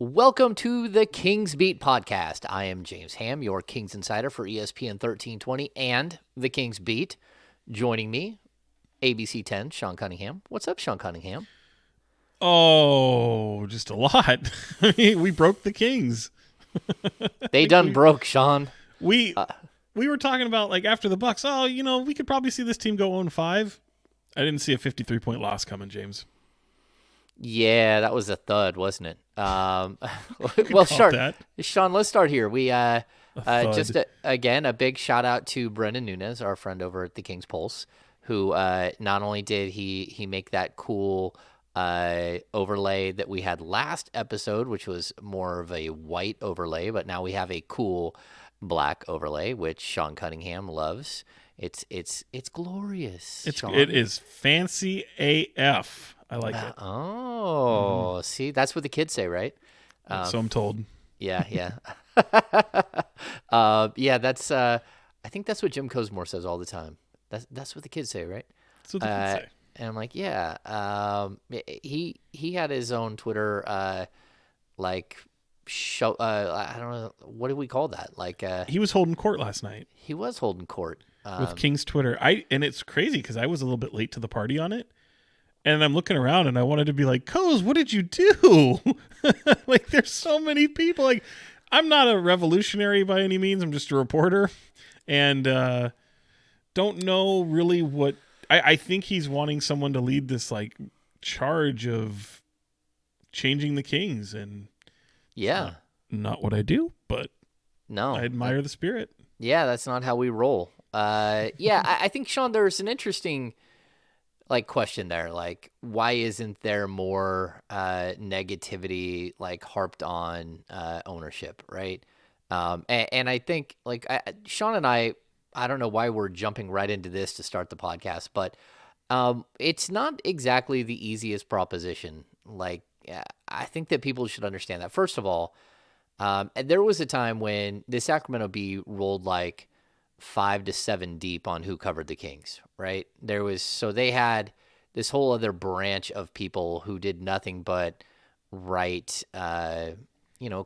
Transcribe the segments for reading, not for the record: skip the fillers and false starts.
Welcome to the Kings Beat podcast. I am James Ham, your Kings insider for ESPN 1320 and the Kings Beat. Joining me, ABC 10, Sean Cunningham. What's up, Sean Cunningham? Oh, just a lot. I mean, we broke the Kings. They done broke, Sean. We were talking about like after the Bucks. Oh, we could probably see this team go 0-5. I didn't see a 53-point loss coming, James. Yeah, that was a thud, wasn't it? Well, Sean, let's start here. We again a big shout out to Brendan Nunez, our friend over at the Kings Pulse, who not only did he make that cool overlay that we had last episode, which was more of a white overlay, but now we have a cool black overlay, which Sean Cunningham loves. It's glorious. It is fancy AF. I like it. Oh, see, that's what the kids say, right? So I'm told. Yeah. That's. I think that's what Jim Cosmore says all the time. That's what the kids say, right? That's what the kids say. And I'm like, yeah. He had his own Twitter, show. I don't know, what do we call that? He was holding court last night. He was holding court with King's Twitter. And it's crazy because I was a little bit late to the party on it. And I'm looking around and I wanted to be like, Coz, what did you do? Like, there's so many people. Like, I'm not a revolutionary by any means. I'm just a reporter. And don't know really what... I think he's wanting someone to lead this, like, charge of changing the Kings. And yeah, not what I do, but no, I admire the spirit. Yeah, that's not how we roll. I think, Sean, there's an interesting... question there, why isn't there more negativity harped on ownership, right? And I think Sean and I don't know why we're jumping right into this to start the podcast, but it's not exactly the easiest proposition. I think that people should understand that. First of all, there was a time when the Sacramento Bee rolled 5 to 7 deep on who covered the Kings, right? They had this whole other branch of people who did nothing but write,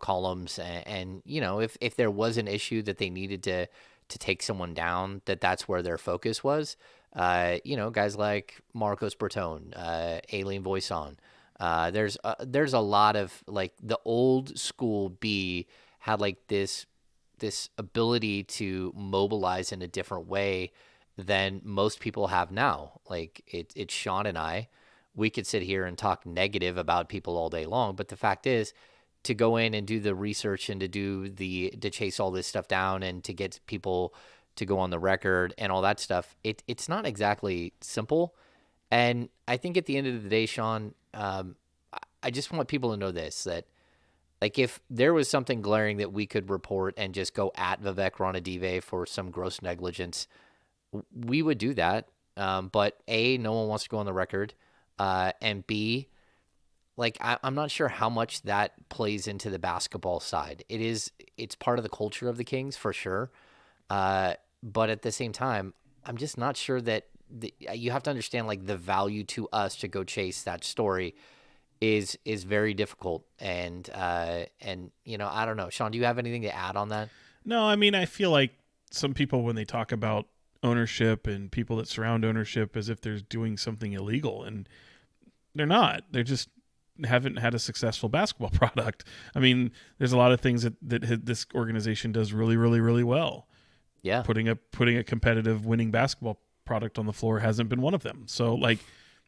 columns and if there was an issue that they needed to take someone down, that's where their focus was. Guys like Marcos Bertone, Aileen Voisin. There's a lot of the old school B had this ability to mobilize in a different way than most people have now. It's Sean and I. We could sit here and talk negative about people all day long, but the fact is, to go in and do the research and to chase all this stuff down and to get people to go on the record and all that stuff, it's not exactly simple. And I think at the end of the day, Sean, I just want people to know this, that if there was something glaring that we could report and just go at Vivek Ranadivé for some gross negligence, we would do that. But A, no one wants to go on the record. And B, I'm not sure how much that plays into the basketball side. It's part of the culture of the Kings for sure. But at the same time, I'm just not sure that you have to understand the value to us to go chase that story is very difficult. And I don't know. Sean, do you have anything to add on that? No, I mean, I feel like some people, when they talk about ownership and people that surround ownership, as if they're doing something illegal, and they're not. They're just haven't had a successful basketball product. I mean, there's a lot of things that this organization does really, really, really well. Yeah. Putting a competitive winning basketball product on the floor hasn't been one of them. So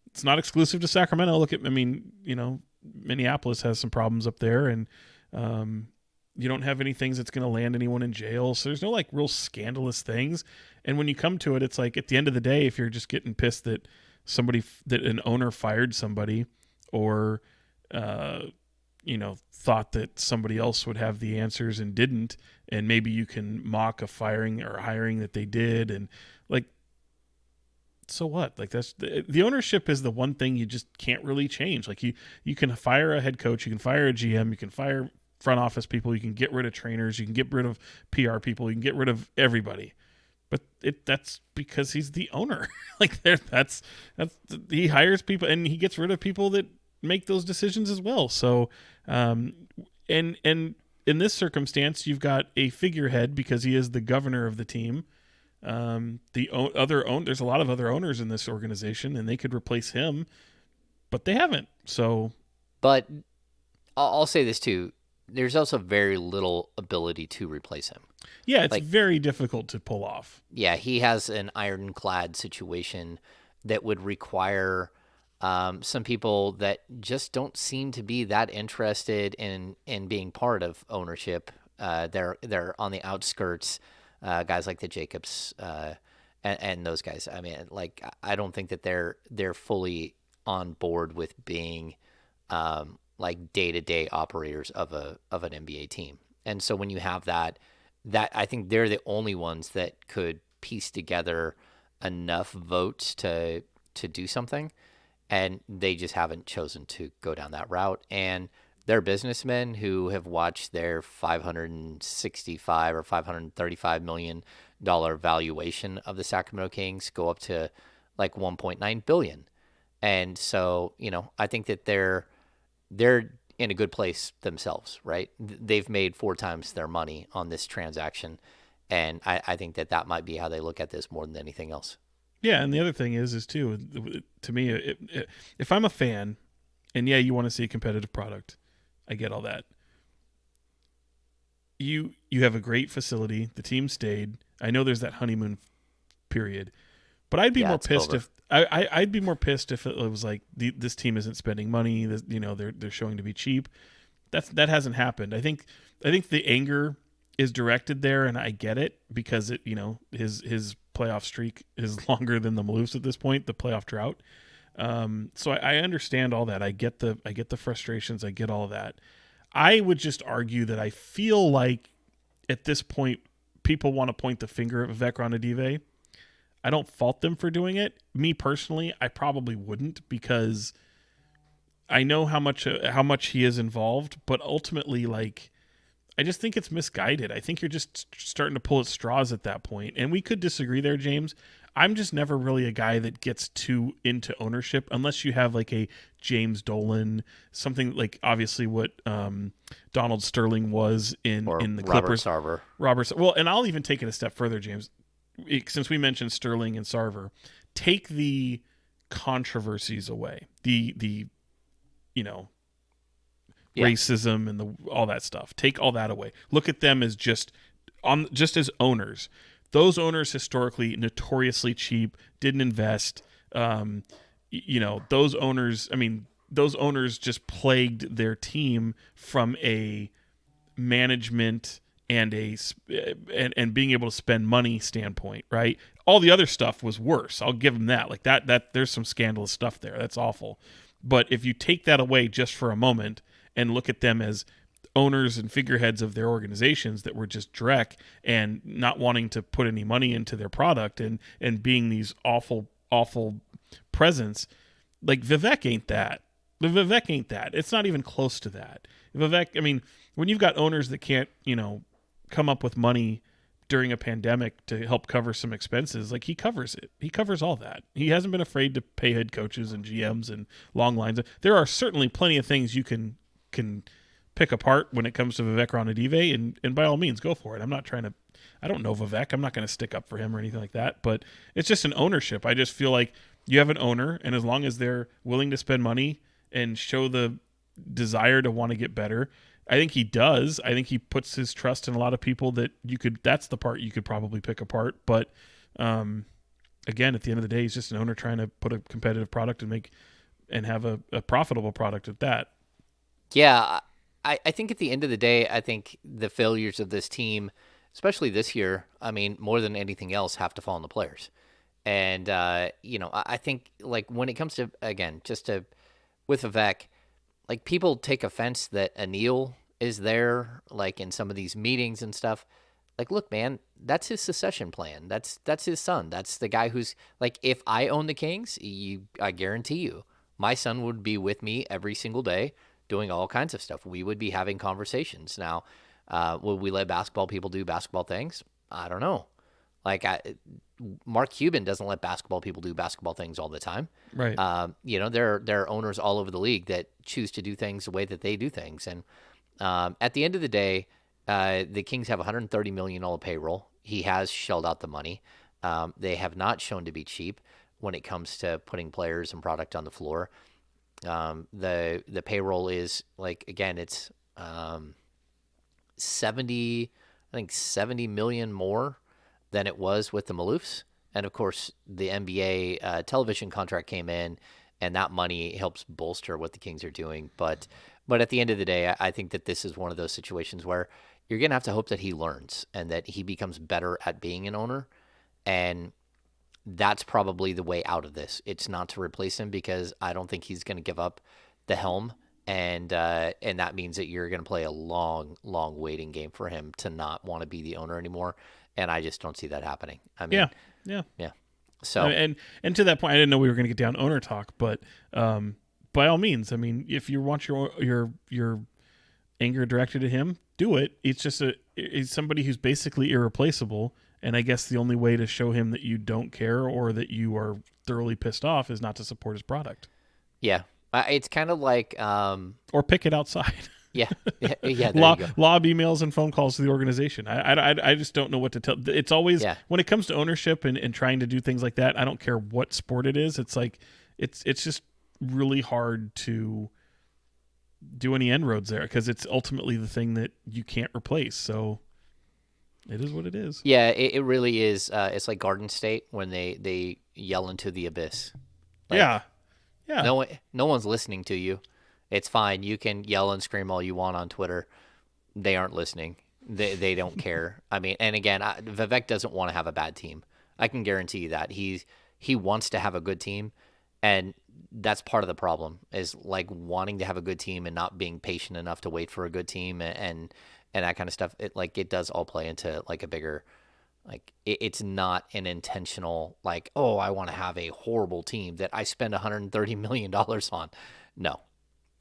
it's not exclusive to Sacramento. Minneapolis has some problems up there, and you don't have any things that's going to land anyone in jail. So there's no real scandalous things. And when you come to it, it's at the end of the day, if you're just getting pissed that an owner fired somebody, or thought that somebody else would have the answers and didn't, and maybe you can mock a firing or hiring that they did, and so what? That's the ownership is the one thing you just can't really change. You can fire a head coach, you can fire a GM, you can fire front office people, you can get rid of trainers, you can get rid of PR people, you can get rid of everybody. But that's because he's the owner. That's he hires people and he gets rid of people that make those decisions as well. So And in this circumstance, you've got a figurehead because he is the governor of the team. There's a lot of other owners in this organization, and they could replace him, but they haven't. So, But I'll say this too. There's also very little ability to replace him. yeah, it's Like, very difficult to pull off. yeah, he has an ironclad situation that would require some people that just don't seem to be that interested in being part of ownership. They're on the outskirts, guys like the Jacobs and those guys. I mean, like I don't think that they're fully on board with being like day-to-day operators of an NBA team. And so when you have that I think they're the only ones that could piece together enough votes to do something, and they just haven't chosen to go down that route. And they're businessmen who have watched their 565 or 535 million dollar valuation of the Sacramento Kings go up to like 1.9 billion. And so, I think that they're in a good place themselves, right? They've made 4 times their money on this transaction, and I think that might be how they look at this more than anything else. Yeah, and the other thing is too, to me, if I'm a fan, and yeah, you want to see a competitive product, I get all that. You have a great facility. The team stayed. I know there's that honeymoon period, but I'd be Yeah, more it's pissed over. if I'd be more pissed if it was like this team isn't spending money. They're showing to be cheap. That hasn't happened. I think the anger is directed there, and I get it because his playoff streak is longer than the Maloofs at this point, the playoff drought. So I understand all that. I get the frustrations. I get all of that. I would just argue that I feel like at this point people want to point the finger at Vivek Ranadivé. I don't fault them for doing it. Me personally, I probably wouldn't because I know how much he is involved, but ultimately, like, I just think it's misguided. I think you're just starting to pull at straws at that point. And we could disagree there, James. I'm just never really a guy that gets too into ownership unless you have like a James Dolan, something like obviously what Donald Sterling was Or in the Robert Clippers. Sarver. Well, and I'll even take it a step further, James. Since we mentioned Sterling and Sarver, take the controversies away. The Yeah, racism and all that stuff. Take all that away. Look at them as just as owners. Those owners historically notoriously cheap, didn't invest. Those owners. I mean, those owners just plagued their team from a management and and being able to spend money standpoint, right? All the other stuff was worse. I'll give them that. Like that there's some scandalous stuff there. That's awful. But if you take that away just for a moment and look at them as owners and figureheads of their organizations that were just dreck and not wanting to put any money into their product and being these awful presence, like Vivek ain't that. Vivek ain't that. It's not even close to that. Vivek, I mean, when you've got owners that can't, come up with money during a pandemic to help cover some expenses, like he covers it. He covers all that. He hasn't been afraid to pay head coaches and GMs and long lines. There are certainly plenty of things you can pick apart when it comes to Vivek Ranadivé, and by all means, go for it. I don't know Vivek. I'm not going to stick up for him or anything like that, but it's just an ownership. I just feel like you have an owner, and as long as they're willing to spend money and show the desire to want to get better, I think he does. I think he puts his trust in a lot of people that's the part you could probably pick apart. But again, at the end of the day, he's just an owner trying to put a competitive product and have a profitable product at that. yeah. I think at the end of the day, I think the failures of this team, especially this year, I mean, more than anything else, have to fall on the players. And I think like when it comes to again, with Vivek, like people take offense that Anil is there, like in some of these meetings and stuff. Like, look, man, that's his succession plan. That's his son. That's the guy who's like, if I own the Kings, I guarantee you, my son would be with me every single day, doing all kinds of stuff. We would be having conversations. Now, will we let basketball people do basketball things? I don't know. Like, Mark Cuban doesn't let basketball people do basketball things all the time. Right. There are owners all over the league that choose to do things the way that they do things, and At the end of the day, the Kings have $130 million payroll. He has shelled out the money. They have not shown to be cheap when it comes to putting players and product on the floor. The payroll is like, again, it's 70, I think 70 million more than it was with the Maloofs. And of course, the NBA television contract came in, and that money helps bolster what the Kings are doing. But at the end of the day, I think that this is one of those situations where you're going to have to hope that he learns and that he becomes better at being an owner. And that's probably the way out of this. It's not to replace him, because I don't think he's going to give up the helm, and that means that you're going to play a long, long waiting game for him to not want to be the owner anymore. And I just don't see that happening. I mean, Yeah. yeah. So And to that point, I didn't know we were going to get down owner talk, but by all means, I mean, if you want your anger directed at him, do it. It's just he's somebody who's basically irreplaceable. And I guess the only way to show him that you don't care or that you are thoroughly pissed off is not to support his product. yeah, it's kind of like or pick it outside. Yeah, yeah. There you go. Lob emails and phone calls to the organization. I just don't know what to tell. It's always when it comes to ownership and trying to do things like that. I don't care what sport it is. It's like it's just really hard to do any inroads there, because it's ultimately the thing that you can't replace. So it is what it is. Yeah, it really is. It's like Garden State when they yell into the abyss. Like, yeah. No one's listening to you. It's fine. You can yell and scream all you want on Twitter. They aren't listening. They don't care. I mean, and again, Vivek doesn't want to have a bad team. I can guarantee you that. He wants to have a good team, and that's part of the problem, is like wanting to have a good team and not being patient enough to wait for a good team and that kind of stuff. It does all play into like a bigger, like it's not an intentional like, oh, I want to have a horrible team that I spend $130 million on. No.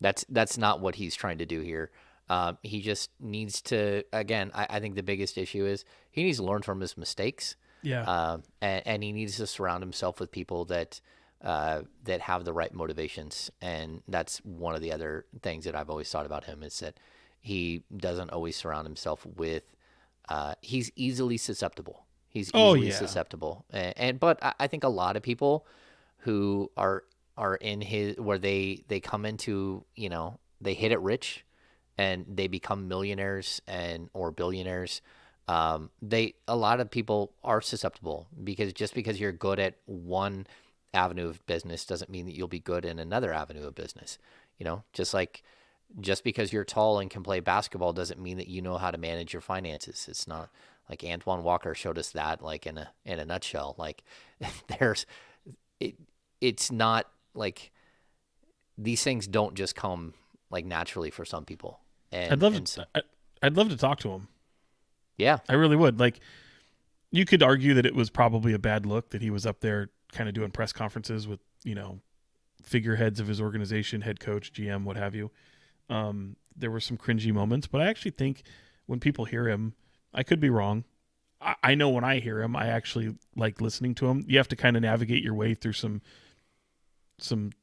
That's not what he's trying to do here. He just needs to, again, I think the biggest issue is he needs to learn from his mistakes. Yeah. And he needs to surround himself with people that have the right motivations. And that's one of the other things that I've always thought about him, is that he doesn't always surround himself with, he's easily susceptible. He's easily susceptible. But I think a lot of people who are in his, where they come into, they hit it rich and they become millionaires or billionaires. A lot of people are susceptible, because just because you're good at one avenue of business doesn't mean that you'll be good in another avenue of business. Just because you're tall and can play basketball doesn't mean that you know how to manage your finances. It's not like Antoine Walker showed us that, like in a nutshell. Like it's not like these things don't just come like naturally for some people. And I'd love to talk to him. Yeah, I really would. Like, you could argue that it was probably a bad look that he was up there kind of doing press conferences with, figureheads of his organization, head coach, GM, what have you. There were some cringy moments, but I actually think when people hear him, I could be wrong. I know when I hear him, I actually like listening to him. You have to kind of navigate your way through some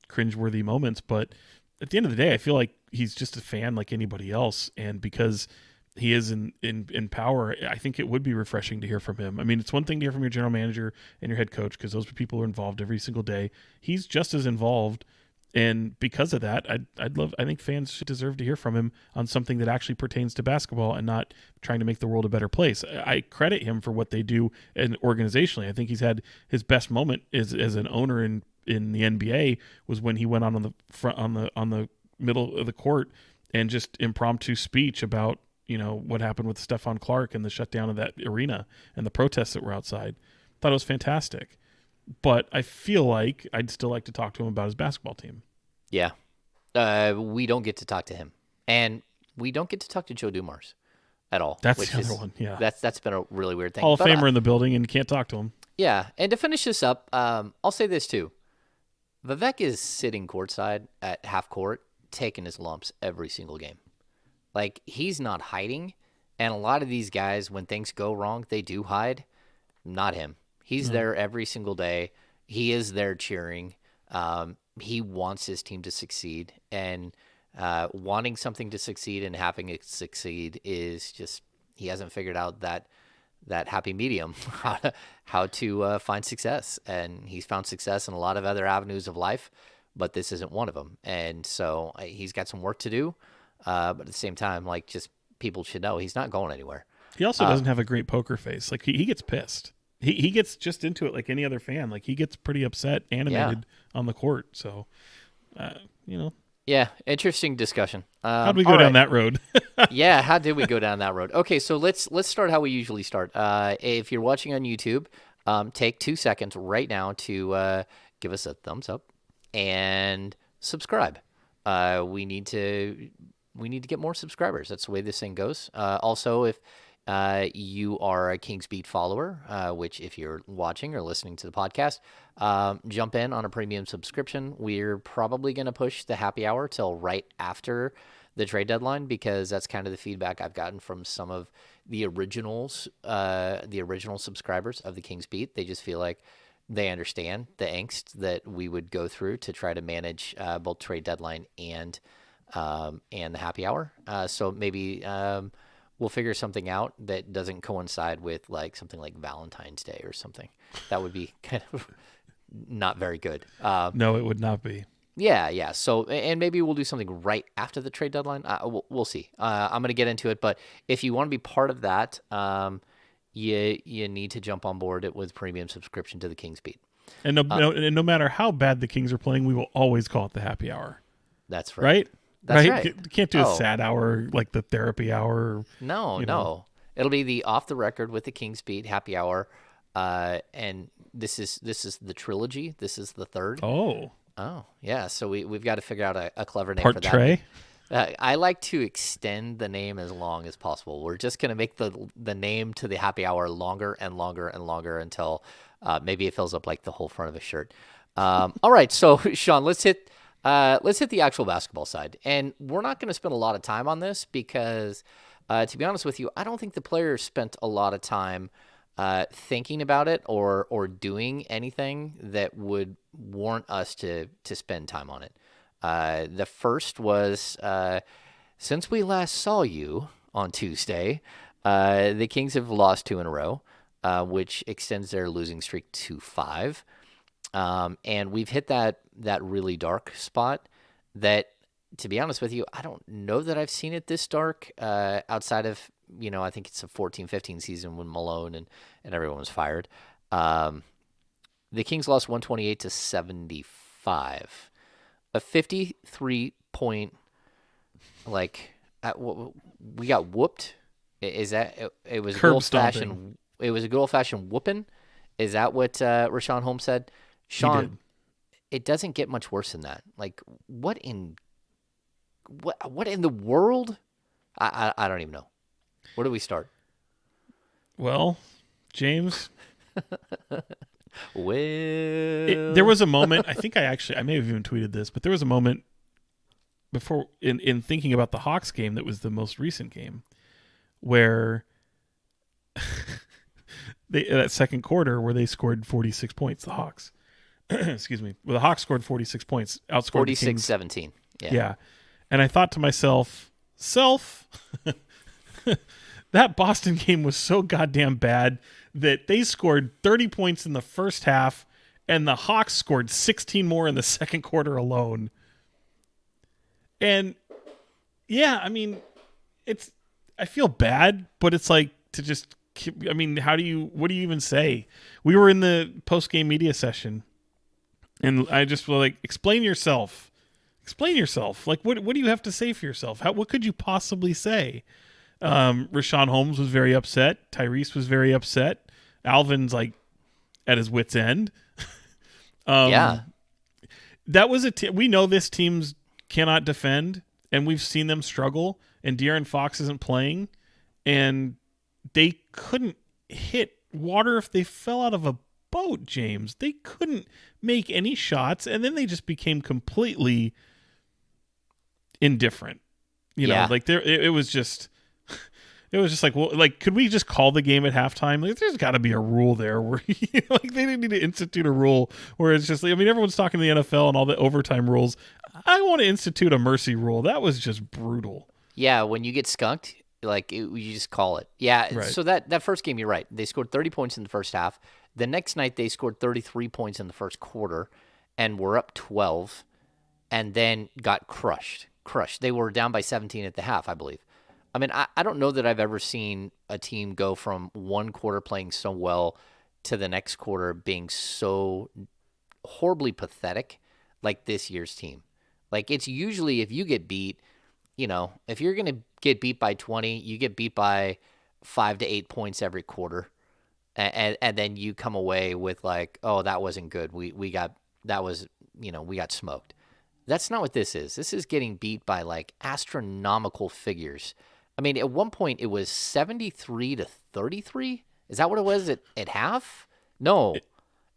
cringeworthy moments, but at the end of the day, I feel like he's just a fan like anybody else, and because he is in power, I think it would be refreshing to hear from him. I mean, it's one thing to hear from your general manager and your head coach, because those people are involved every single day. He's just as involved, and because of that, I think fans should deserve to hear from him on something that actually pertains to basketball and not trying to make the world a better place. I credit him for what they do, and organizationally, I think he's had his best moment as an owner in the NBA was when he went on the front on the middle of the court and just impromptu speech about what happened with Stephon Clark and the shutdown of that arena and the protests that were outside. Thought it was fantastic, but I feel like I'd still like to talk to him about his basketball team. Yeah, we don't get to talk to him, and we don't get to talk to Joe Dumars at all. That's the other one. Yeah, that's been a really weird thing. Hall of Famer in the building, and you can't talk to him. Yeah, and to finish this up, I'll say this too. Vivek is sitting courtside at half court, taking his lumps every single game. Like, he's not hiding, and a lot of these guys, when things go wrong, they do hide. Not him. He's there every single day. He is there cheering. He wants his team to succeed, and wanting something to succeed and having it succeed is just, he hasn't figured out that happy medium, how to find success. And he's found success in a lot of other avenues of life, but this isn't one of them. And so he's got some work to do. But at the same time, like, just people should know he's not going anywhere. He also doesn't have a great poker face. Like, he gets pissed. He gets just into it like any other fan. Like, he gets pretty upset, animated on the court. So, Yeah, interesting discussion. How'd we go down that road? Yeah, how did we go down that road? Okay, so let's start how we usually start. If you're watching on YouTube, take 2 seconds right now to give us a thumbs up and subscribe. We need to get more subscribers. That's the way this thing goes. Also, if you are a Kings Beat follower, which if you're watching or listening to the podcast, jump in on a premium subscription. We're probably going to push the happy hour till right after the trade deadline, because that's kind of the feedback I've gotten from some of the originals, the original subscribers of the Kings Beat. They just feel like they understand the angst that we would go through to try to manage both trade deadline and the happy hour. So maybe we'll figure something out that doesn't coincide with like something like Valentine's Day or something. That would be kind of not very good. No, it would not be. Yeah. So, and maybe we'll do something right after the trade deadline. We'll see. I'm going to get into it, but if you want to be part of that, you need to jump on board it with premium subscription to the Kings Beat. And no matter how bad the Kings are playing, we will always call it the happy hour. That's right. That's right. You can't do a sad hour like the therapy hour. No. It'll be the off the record with the Kings Beat happy hour, and this is the trilogy. This is the third. Oh, yeah. So we've got to figure out a clever name Part for that. Trey. I like to extend the name as long as possible. We're just gonna make the name to the happy hour longer and longer and longer until maybe it fills up like the whole front of a shirt. All right, so Sean, let's hit the actual basketball side. And we're not going to spend a lot of time on this because, to be honest with you, I don't think the players spent a lot of time thinking about it or doing anything that would warrant us to spend time on it. The first was, since we last saw you on Tuesday, the Kings have lost 2 in a row, which extends their losing streak to 5. And we've hit that really dark spot that, to be honest with you, I don't know that I've seen it this dark outside of, I think it's a 14-15 season when Malone and everyone was fired. The Kings lost 128-75. A 53-point, we got whooped. Is that it was a good old-fashioned? It was a good old-fashioned whooping. Is that what Rashawn Holmes said? Sean, it doesn't get much worse than that. Like, what in the world? I don't even know. Where do we start? Well, James. There was a moment. I think I may have even tweeted this, but there was a moment before in thinking about the Hawks game that was the most recent game, where that second quarter where they scored 46 points. The Hawks. Excuse me. Well, the Hawks scored 46 points, outscored 46-17. Yeah. And I thought to myself, that Boston game was so goddamn bad that they scored 30 points in the first half and the Hawks scored 16 more in the second quarter alone. And yeah, I mean, I feel bad, but it's like to just, I mean, what do you even say? We were in the post-game media session and I just was like, explain yourself. Like, what do you have to say for yourself? What could you possibly say? Rashawn Holmes was very upset. Tyrese was very upset. Alvin's like at his wit's end. Yeah. That was we know this team's cannot defend, and we've seen them struggle, and De'Aaron Fox isn't playing, and they couldn't hit water if they fell out of a boat, James. They couldn't make any shots, and then they just became completely indifferent. Like it was just It was just like, well, like, could we just call the game at halftime? Like, there's got to be a rule there where, like, they didn't need to institute a rule where it's just, like, I mean, everyone's talking the NFL and all the overtime rules. I want to institute a mercy rule. That was just brutal. Yeah, when you get skunked, like you just call it. Yeah, Right. so that first game, you're right. They scored 30 points in the first half. The next night, they scored 33 points in the first quarter, and were up 12, and then got crushed. Crushed. They were down by 17 at the half, I believe. I mean, I don't know that I've ever seen a team go from one quarter playing so well to the next quarter being so horribly pathetic like this year's team. Like, it's usually if you get beat, if you're going to get beat by 20, you get beat by 5 to 8 points every quarter. And then you come away with like, oh, that wasn't good. We got smoked. That's not what this is. This is getting beat by like astronomical figures. I mean, at one point it was 73 to 33. Is that what it was at half? No,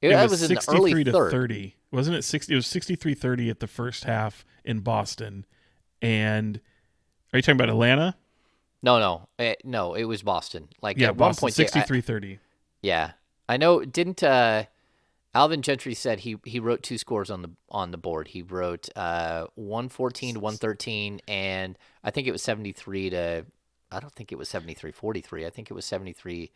It was was in the early 63 to third. 30. Wasn't it 60? It was 63-30 at the first half in Boston. And are you talking about Atlanta? No, it was Boston. Like Yeah, at Boston, one point, 63-30. yeah, I know. Didn't Alvin Gentry said he wrote two scores on the board. He wrote 114 to 113, and I think it was 73 to. I don't think it was 73-43. I think it was 73-33.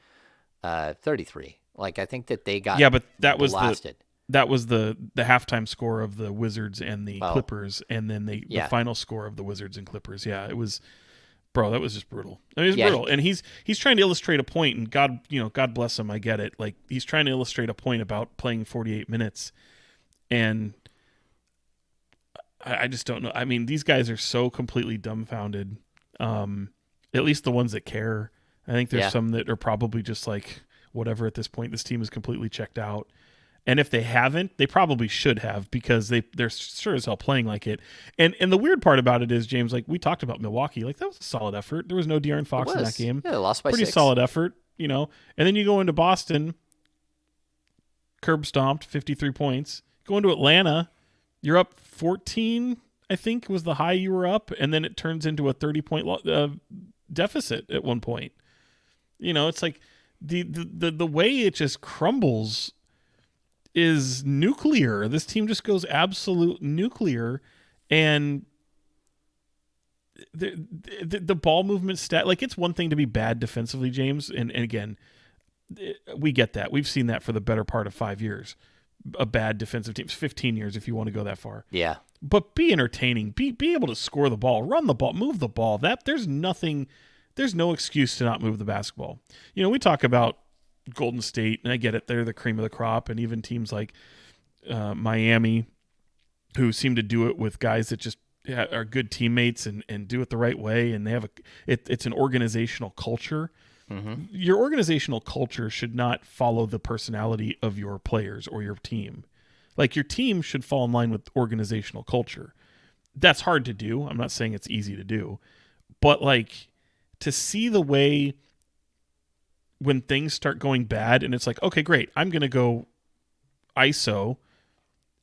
Like, I think that they got Yeah, but that was blasted. the halftime score of the Wizards and the Oh. Clippers, and then the final score of the Wizards and Clippers. Yeah, it was, bro, that was just brutal. I mean, it was brutal, and he's trying to illustrate a point, and God bless him. I get it. Like, he's trying to illustrate a point about playing 48 minutes, and I just don't know. I mean, these guys are so completely dumbfounded. At least the ones that care. I think there's some that are probably just like, whatever at this point. This team is completely checked out. And if they haven't, they probably should have, because they're sure as hell playing like it. And the weird part about it is, James, like we talked about Milwaukee, like that was a solid effort. There was no De'Aaron Fox in that game. Yeah, they lost by Pretty 6. solid effort, And then you go into Boston, curb stomped, 53 points. Go into Atlanta, you're up 14, I think was the high you were up, and then it turns into a 30-point deficit at one point. It's like the way it just crumbles is nuclear. This team just goes absolute nuclear, and the ball movement stat, like, it's one thing to be bad defensively, James, and again, we get that. We've seen that for the better part of 5 years. A bad defensive team, 15 years if you want to go that far. Yeah. But be entertaining, be able to score the ball, run the ball, move the ball. There's no excuse to not move the basketball. We talk about Golden State, and I get it, they're the cream of the crop, and even teams like Miami, who seem to do it with guys that just are good teammates and do it the right way, and they have it's an organizational culture. Mm-hmm. Your organizational culture should not follow the personality of your players or your team. Like, your team should fall in line with organizational culture. That's hard to do. I'm not saying it's easy to do, but like, to see the way when things start going bad and it's like, okay, great, I'm going to go ISO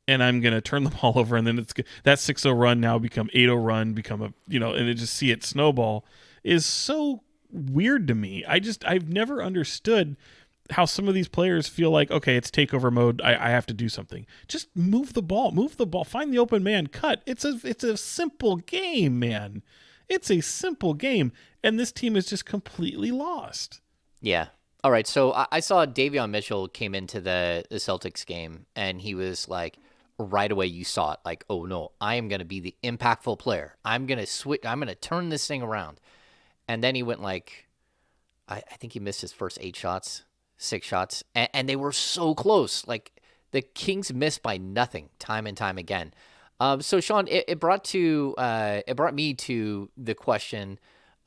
and I'm going to turn the ball over, and then it's that 6-0 run now become 8-0 run, become and then just see it snowball, is so weird to me. I've never understood how some of these players feel like, okay, it's takeover mode, I have to do something. Just move the ball, find the open man, cut. It's a simple game, man. It's a simple game, and this team is just completely lost. Yeah. All right, so I saw Davion Mitchell came into the Celtics game, and he was like, right away you saw it, like, oh no, I am going to be the impactful player. I'm going to switch. I'm going to turn this thing around. And then he went like, I think he missed his first 6 shots, and they were so close. Like, the Kings missed by nothing, time and time again. So Sean, it brought me to the question.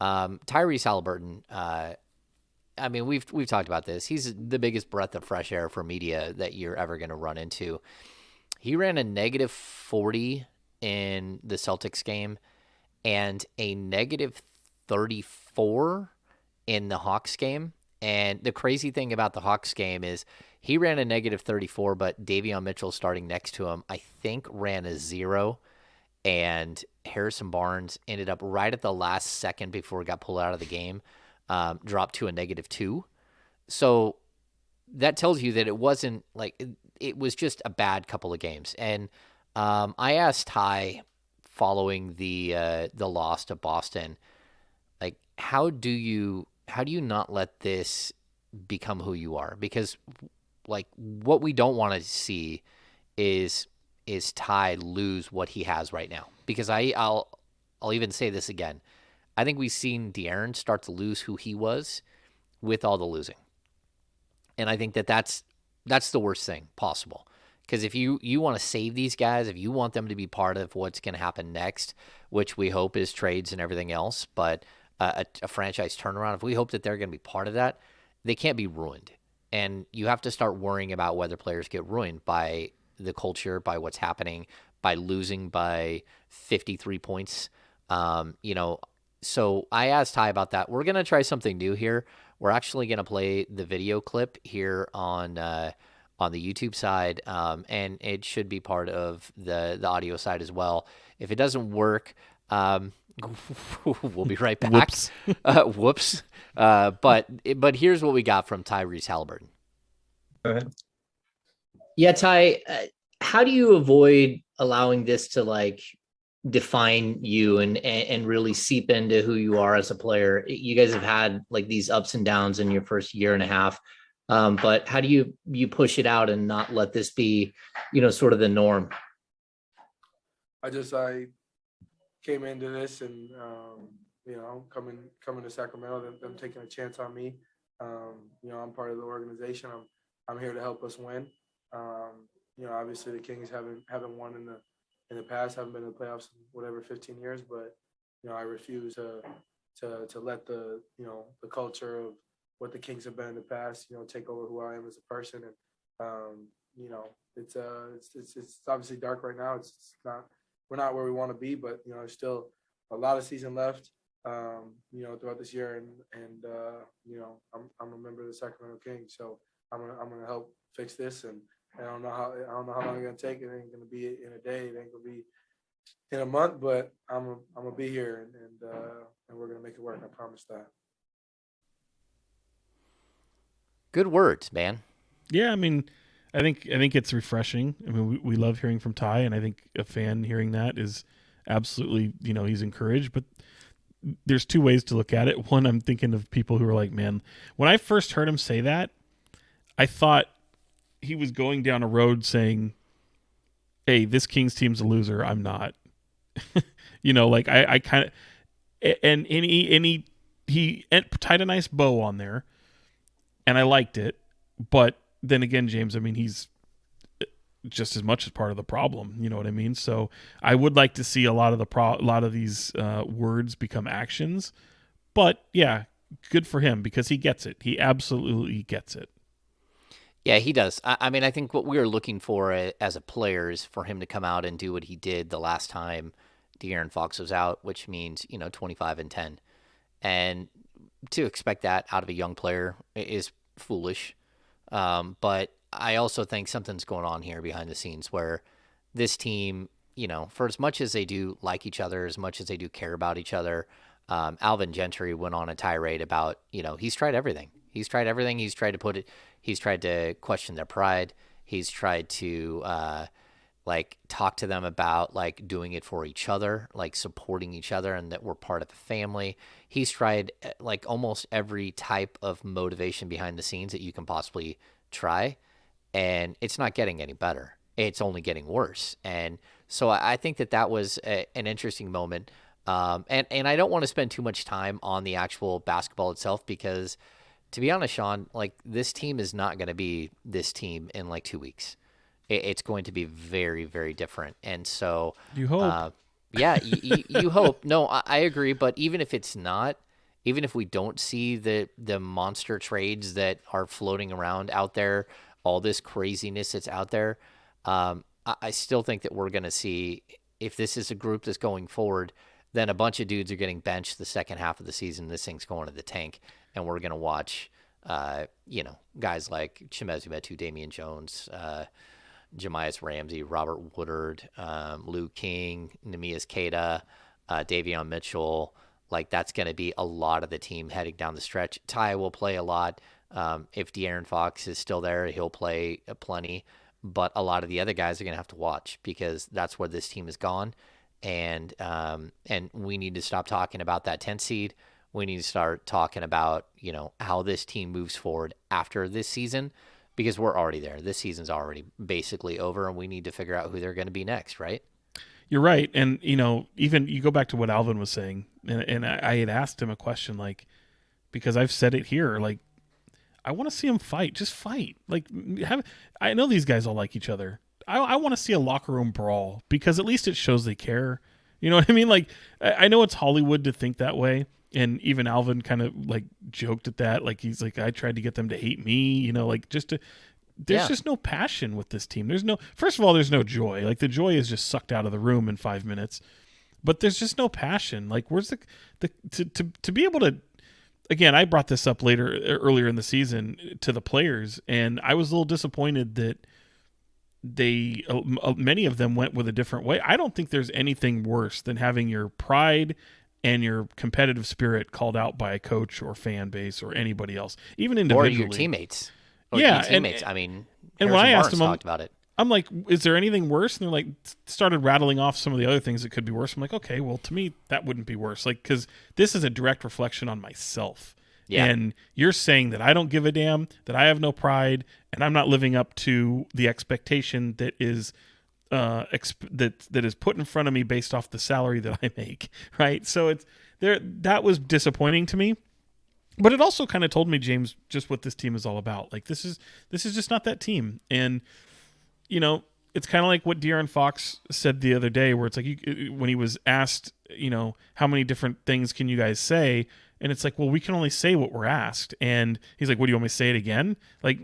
Tyrese Halliburton. I mean, we've talked about this. He's the biggest breath of fresh air for media that you're ever going to run into. He ran a negative 40 in the Celtics game, and a negative 34 in the Hawks game. And the crazy thing about the Hawks game is he ran a negative 34, but Davion Mitchell starting next to him, I think, ran a 0. And Harrison Barnes ended up right at the last second before he got pulled out of the game, dropped to a -2. So that tells you that it wasn't like it was just a bad couple of games. And I asked Ty following the loss to Boston, like how do you not let this become who you are? Because like what we don't want to see is Ty lose what he has right now. Because I'll even say this again. I think we've seen De'Aaron start to lose who he was with all the losing. And I think that's the worst thing possible. Because if you want to save these guys, if you want them to be part of what's going to happen next, which we hope is trades and everything else, but a franchise turnaround, if we hope that they're going to be part of that, they can't be ruined. And you have to start worrying about whether players get ruined by the culture, by what's happening, by losing by 53 points. So I asked Ty about that. We're going to try something new here. We're actually going to play the video clip here on the YouTube side, and it should be part of the audio side as well. If it doesn't work, we'll be right back. Whoops. Whoops. But here's what we got from Tyrese Halliburton. Go ahead. Yeah, Ty, how do you avoid allowing this to like define you and really seep into who you are as a player? You guys have had like these ups and downs in your first year and a half. But how do you push it out and not let this be, sort of the norm? I came into this and coming to Sacramento, them taking a chance on me. I'm part of the organization. I'm here to help us win. Obviously the Kings haven't won in the past, haven't been in the playoffs in whatever 15 years, but I refuse to let the culture of what the Kings have been in the past, take over who I am as a person. And it's obviously dark right now. We're not where we want to be, but there's still a lot of season left. Throughout this year, and I'm a member of the Sacramento Kings, so I'm gonna help fix this. And I don't know how long it's gonna take. It ain't gonna be in a day. It ain't gonna be in a month. But I'm gonna be here, and we're gonna make it work. I promise that. Good words, man. Yeah, I mean, I think it's refreshing. I mean, we love hearing from Ty, and I think a fan hearing that is absolutely, he's encouraged. But there's two ways to look at it. One, I'm thinking of people who are like, man, when I first heard him say that, I thought he was going down a road saying, hey, this Kings team's a loser. I'm not. Like I kind of, and he tied a nice bow on there, and I liked it. But then again, James, I mean, he's just as much as part of the problem. You know what I mean? So I would like to see a lot of these words become actions. But yeah, good for him because he gets it. He absolutely gets it. Yeah, he does. I mean, I think what we were looking for as a player is for him to come out and do what he did the last time De'Aaron Fox was out, which means 25-10, and to expect that out of a young player is foolish. But I also think something's going on here behind the scenes where this team, for as much as they do like each other, as much as they do care about each other, Alvin Gentry went on a tirade about, he's tried everything. He's tried everything. He's tried to question their pride. He's tried to, talk to them about, doing it for each other, supporting each other and that we're part of a family. He's tried, almost every type of motivation behind the scenes that you can possibly try. And it's not getting any better. It's only getting worse. And so I think that was an interesting moment. And I don't want to spend too much time on the actual basketball itself because, to be honest, Sean, this team is not going to be this team in 2 weeks. It's going to be very, very different. And so you hope. Yeah, you hope. No, I agree. But even if it's not, even if we don't see the monster trades that are floating around out there, all this craziness that's out there, I still think that we're going to see, if this is a group that's going forward, then a bunch of dudes are getting benched the second half of the season. This thing's going to the tank, and we're going to watch, guys like Chimezie Metu, Damian Jones, Jemias Ramsey, Robert Woodard, Lou King, Nehemias Queta, Davion Mitchell, Like that's going to be a lot of the team heading down the stretch. Ty will play a lot. If De'Aaron Fox is still there, he'll play plenty. But a lot of the other guys are going to have to watch because that's where this team has gone. And we need to stop talking about that 10th seed. We need to start talking about, how this team moves forward after this season because we're already there. This season's already basically over, and we need to figure out who they're going to be next, right? You're right. And, even you go back to what Alvin was saying, and I had asked him a question, like, because I've said it here, like, I want to see them fight. Just fight. Like, I know these guys all like each other. I want to see a locker room brawl because at least it shows they care. You know what I mean? Like, I know it's Hollywood to think that way. And even Alvin kind of like joked at that. Like, he's like, I tried to get them to hate me, like just to, there's just no passion with this team. First of all, there's no joy. Like the joy is just sucked out of the room in 5 minutes, but there's just no passion. Like where's to be able to, again, I brought this up earlier in the season to the players, and I was a little disappointed that many of them went with a different way. I don't think there's anything worse than having your pride and your competitive spirit called out by a coach or fan base or anybody else, even individually. Or your teammates. I mean, and when I asked them, talked about it. I'm like, is there anything worse? And they're like, started rattling off some of the other things that could be worse. I'm like, okay, well, to me, that wouldn't be worse. Like, because this is a direct reflection on myself. Yeah. And you're saying that I don't give a damn, that I have no pride, and I'm not living up to the expectation that is that is put in front of me based off the salary that I make, right? So it's there. That was disappointing to me, but it also kind of told me, James, just what this team is all about. Like this is just not that team, and it's kind of like what De'Aaron Fox said the other day, where it's like when he was asked, how many different things can you guys say, and it's like, well, we can only say what we're asked, and he's like, what do you want me to say it again? Like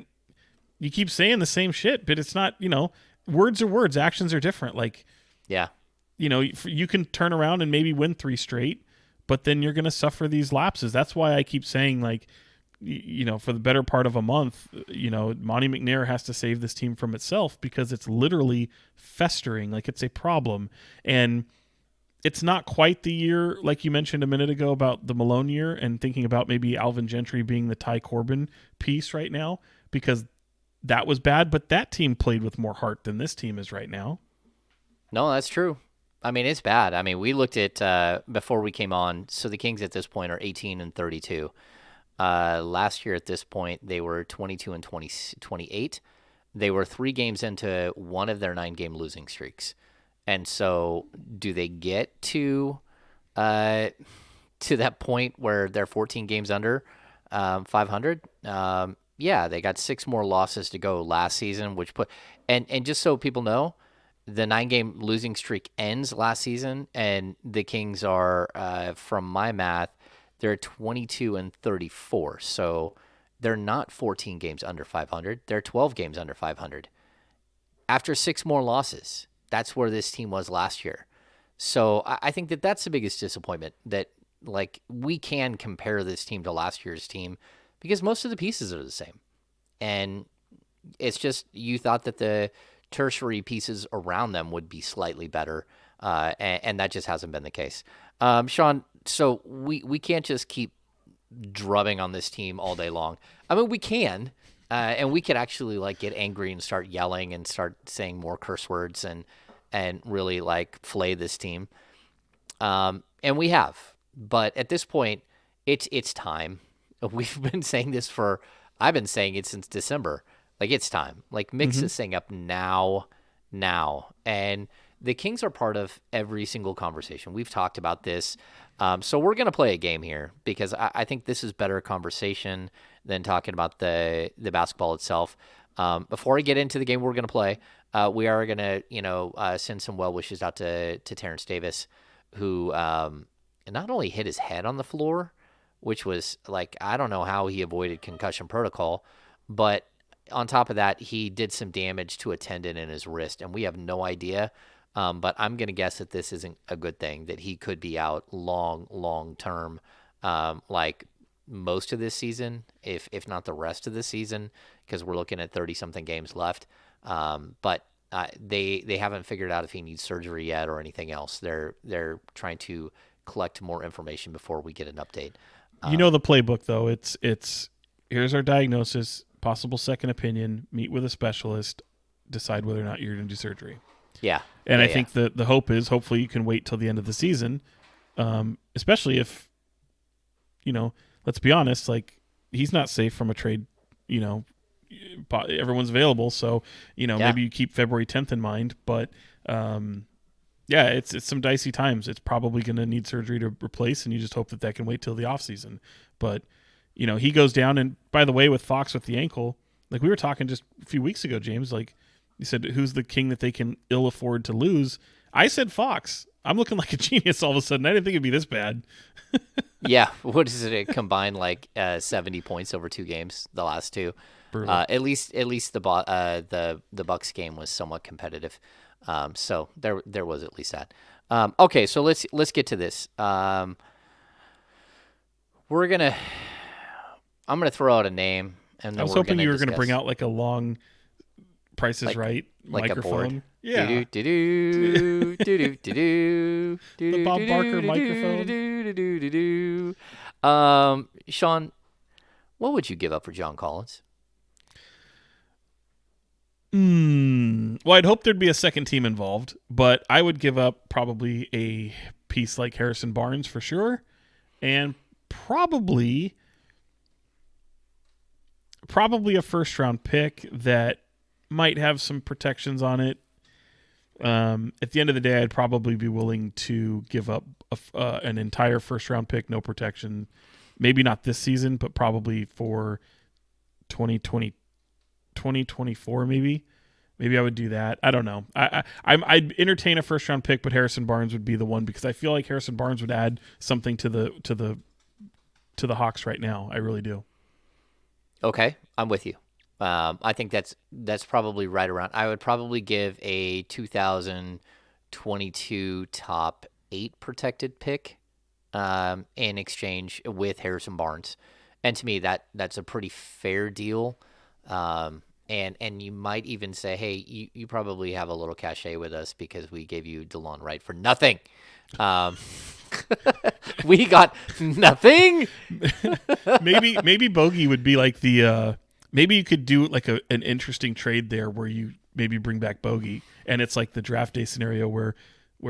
you keep saying the same shit, but it's not, words are words, actions are different. Like, yeah, you can turn around and maybe win 3 straight, but then you're going to suffer these lapses. That's why I keep saying, like, for the better part of a month, Monty McNair has to save this team from itself because it's literally festering. Like it's a problem. And it's not quite the year, like you mentioned a minute ago about the Malone year and thinking about maybe Alvin Gentry being the Ty Corbin piece right now, because that was bad, but that team played with more heart than this team is right now. No, that's true. I mean, it's bad. I mean, we looked at before we came on. So the Kings at this point are 18-32. Last year at this point, they were 22-28. They were 3 games into one of their 9-game losing streaks. And so do they get to that point where they're 14 games under 500? Yeah, they got 6 more losses to go last season, which and just so people know, the 9-game losing streak ends last season, and the Kings are, from my math, they're 22-34. So they're not 14 games under 500. They're 12 games under 500. After 6 more losses, that's where this team was last year. So I think that's the biggest disappointment, that like we can compare this team to last year's team because most of the pieces are the same. And it's just you thought that the tertiary pieces around them would be slightly better, and that just hasn't been the case. Sean, so we can't just keep drubbing on this team all day long. I mean, we can, and we could actually like get angry and start yelling and start saying more curse words and really like flay this team. And we have, but at this point, it's time. We've been saying this I've been saying it since December. Like, it's time. Like, mix this thing up now. And the Kings are part of every single conversation. We've talked about this. So we're going to play a game here because I think this is better conversation than talking about the basketball itself. Before I get into the game we're going to play, we are going to, send some well wishes out to Terrence Davis, who not only hit his head on the floor, which was like, I don't know how he avoided concussion protocol, but on top of that, he did some damage to a tendon in his wrist, and we have no idea. But I'm going to guess that this isn't a good thing, that he could be out long term, like most of this season, if not the rest of the season, because we're looking at 30-something games left. But they haven't figured out if he needs surgery yet or anything else. They're trying to collect more information before we get an update. You know the playbook though. It's here's our diagnosis, possible second opinion, meet with a specialist, decide whether or not you're going to do surgery. Yeah. And yeah, I think the hope is hopefully you can wait till the end of the season, especially if, let's be honest, like he's not safe from a trade, everyone's available. So, maybe you keep February 10th in mind, but it's some dicey times. It's probably going to need surgery to replace, and you just hope that can wait till the offseason. But, he goes down, and by the way, with Fox with the ankle, like we were talking just a few weeks ago, James, like you said, who's the king that they can ill afford to lose? I said Fox. I'm looking like a genius all of a sudden. I didn't think it'd be this bad. Yeah. What is it? Combined 70 points over 2 games, the last 2. At least the Bucks game was somewhat competitive. So there was at least that. Okay, so let's get to this. I'm gonna throw out a name, and then I was hoping you were gonna bring out like a long Price is Right microphone. Yeah. The Bob Barker microphone. Sean, what would you give up for John Collins? Well, I'd hope there'd be a second team involved, but I would give up probably a piece like Harrison Barnes for sure, and probably a first round pick that might have some protections on it. At the end of the day, I'd probably be willing to give up an entire first round pick, no protection. Maybe not this season, but probably for 2024 maybe. Maybe I would do that. I don't know. I'd entertain a first round pick, but Harrison Barnes would be the one because I feel like Harrison Barnes would add something to the Hawks right now. I really do. Okay, I'm with you. I think that's probably right around. I would probably give a 2022 top 8 protected pick in exchange with Harrison Barnes, and to me that's a pretty fair deal. And you might even say, hey, you probably have a little cachet with us because we gave you DeLon Wright for nothing. We got nothing. maybe Bogey would be like the maybe you could do like an interesting trade there where you maybe bring back Bogey and it's like the draft day scenario where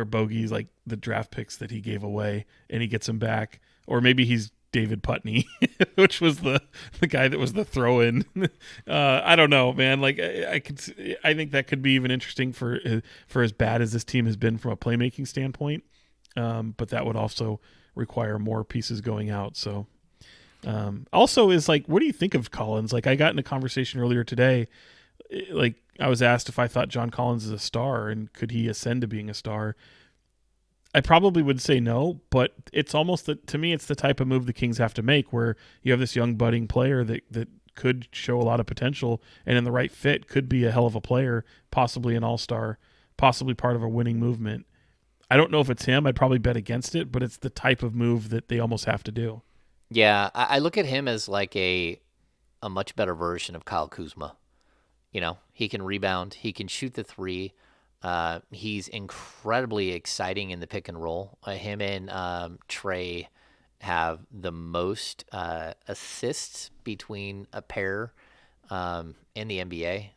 Bogey's like the draft picks that he gave away and he gets them back, or maybe he's David Putney, which was the guy that was the throw-in. I don't know, man. Like I think that could be even interesting for as bad as this team has been from a playmaking standpoint. But that would also require more pieces going out. So also is like, what do you think of Collins? Like I got in a conversation earlier today. Like I was asked if I thought John Collins is a star and could he ascend to being a star? I probably would say no, but it's almost to me, it's the type of move the Kings have to make where you have this young budding player that could show a lot of potential and in the right fit could be a hell of a player, possibly an all-star, possibly part of a winning movement. I don't know if it's him. I'd probably bet against it, but it's the type of move that they almost have to do. Yeah, I look at him as like a much better version of Kyle Kuzma. He can rebound. He can shoot the 3. He's incredibly exciting in the pick and roll. Him and Trey have the most assists between a pair in the NBA.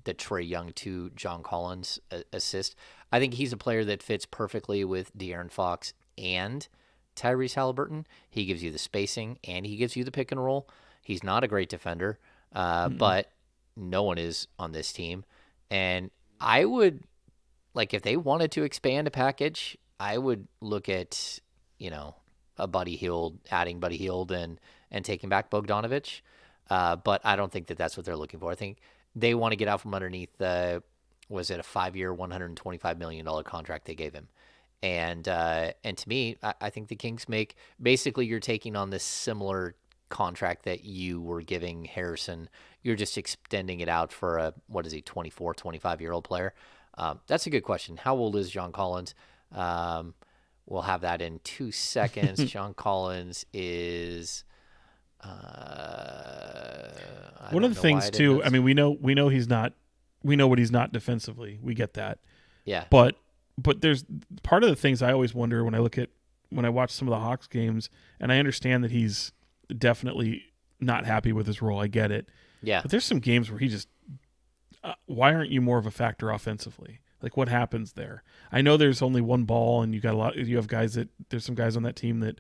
The Trey Young to John Collins assist. I think he's a player that fits perfectly with De'Aaron Fox and Tyrese Halliburton. He gives you the spacing and he gives you the pick and roll. He's not a great defender, but no one is on this team. And I would, like, if they wanted to expand a package, I would look at, a Buddy Hield, adding Buddy Hield and taking back Bogdanović. But I don't think that that's what they're looking for. I think they want to get out from underneath was it a 5-year, $125 million contract they gave him? And to me, I think the Kings basically you're taking on this similar contract that you were giving Harrison. You're just extending it out for a, 24, 25-year-old player? That's a good question. How old is John Collins? We'll have that in 2 seconds. John Collins is... one of the things too, I mean, we know he's not, we know what he's not defensively. We get that. Yeah. But there's part of the things I always wonder when I look at when I watch some of the Hawks games, and I understand that he's definitely not happy with his role. I get it. Yeah. But there's some games where he just, why aren't you more of a factor offensively? Like, what happens there? I know there's only one ball, and you have guys there's some guys on that team that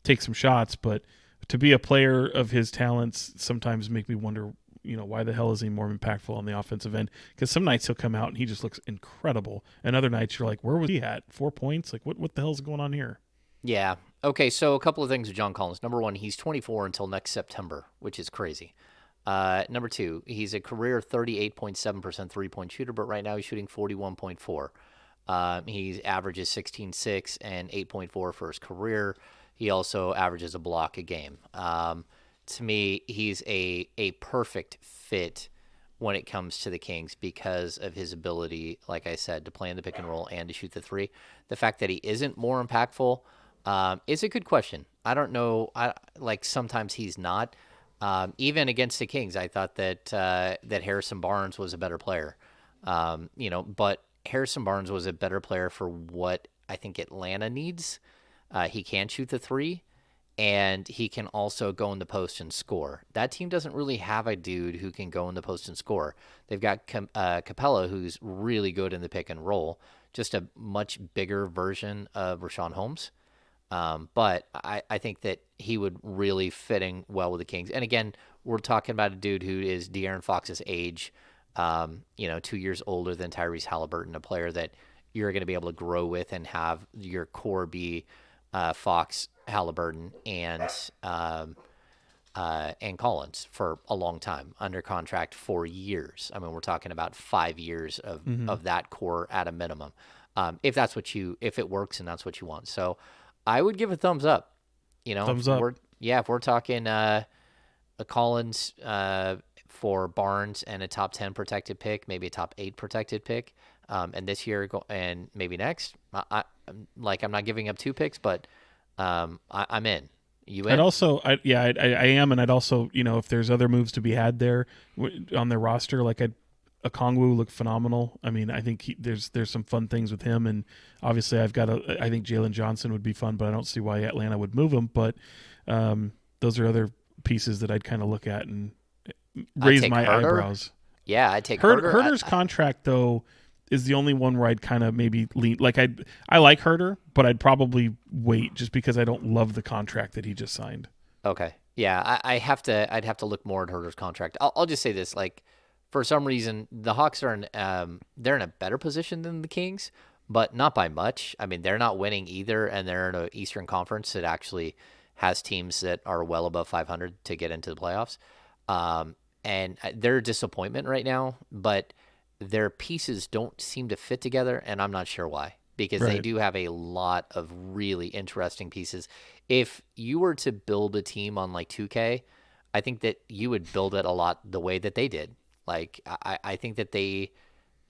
take some shots, but to be a player of his talents sometimes make me wonder, why the hell is he more impactful on the offensive end? Because some nights he'll come out and he just looks incredible, and other nights you're like, where was he at? 4 points? Like, what the hell's going on here? Yeah. Okay, so a couple of things with John Collins. Number one, he's 24 until next September, which is crazy. Number two, he's a career 38.7% three-point shooter, but right now he's shooting 41.4. He averages 16.6 and 8.4 for his career. He also averages a block a game. To me, he's a perfect fit when it comes to the Kings because of his ability, like I said, to play in the pick and roll and to shoot the three. The fact that he isn't more impactful is a good question. I don't know. Sometimes he's not. Even against the Kings, I thought that Harrison Barnes was a better player. But Harrison Barnes was a better player for what I think Atlanta needs. He can shoot the three, and he can also go in the post and score. That team doesn't really have a dude who can go in the post and score. They've got Capella, who's really good in the pick and roll, just a much bigger version of Rashawn Holmes. But I think that he would really fit in well with the Kings. And again, we're talking about a dude who is De'Aaron Fox's age, 2 years older than Tyrese Halliburton, a player that you're going to be able to grow with and have your core be Fox, Halliburton, and Collins for a long time under contract for years. I mean, we're talking about 5 years of that core at a minimum. If it works and that's what you want. So I would give a thumbs up. Thumbs up. If we're talking a Collins for Barnes and a top 10 protected pick, maybe a top 8 protected pick, and this year and maybe next. I'm not giving up 2 picks, but I'm in. You in? I'd also, I am, and I'd also, if there's other moves to be had there on their roster, like Okongwu looked phenomenal. I mean, I think there's some fun things with him, and obviously I think Jalen Johnson would be fun, but I don't see why Atlanta would move him. But those are other pieces that I'd kind of look at and raise my eyebrows. Yeah, I'd take Herder's contract though is the only one where I'd kind of maybe lean. Like I like Herder, but I'd probably wait just because I don't love the contract that he just signed. Okay, yeah, I'd have to look more at Herder's contract. I'll just say this, for some reason, the Hawks are they're in a better position than the Kings, but not by much. I mean, they're not winning either, and they're in an Eastern Conference that actually has teams that are well above 500 to get into the playoffs. And they're a disappointment right now, but their pieces don't seem to fit together, and I'm not sure why, because They do have a lot of really interesting pieces. If you were to build a team on 2K, I think that you would build it a lot the way that they did. I think that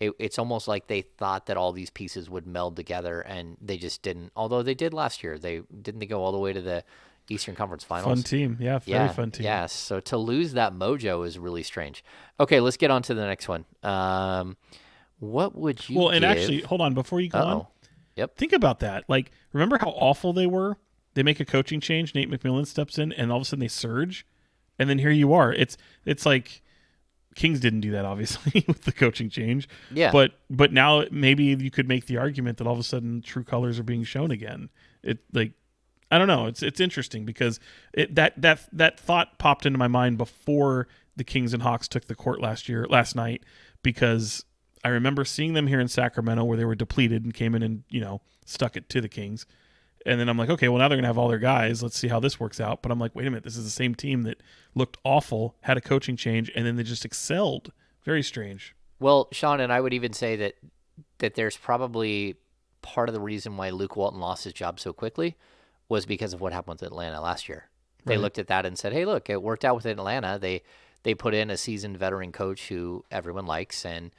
it's almost like they thought that all these pieces would meld together, and they just didn't. Although they did last year. They go all the way to the Eastern Conference Finals. Fun team. Yeah, very fun team. Yeah, so to lose that mojo is really strange. Okay, let's get on to the next one. What would you give? Actually, hold on. Before you go on, Yep. Think about that. Remember how awful they were? They make a coaching change. Nate McMillan steps in, and all of a sudden they surge. And then here you are. It's like Kings didn't do that, obviously, with the coaching change. Yeah. But now maybe you could make the argument that all of a sudden true colors are being shown again. I don't know. It's interesting because that thought popped into my mind before the Kings and Hawks took the court last night, because I remember seeing them here in Sacramento where they were depleted and came in and stuck it to the Kings. And then I'm like, okay, well, now they're going to have all their guys. Let's see how this works out. But I'm like, wait a minute. This is the same team that looked awful, had a coaching change, and then they just excelled. Very strange. Well, Sean, and I would even say that there's probably part of the reason why Luke Walton lost his job so quickly was because of what happened with Atlanta last year. They looked at that and said, hey, look, it worked out with Atlanta. They put in a seasoned veteran coach who everyone likes and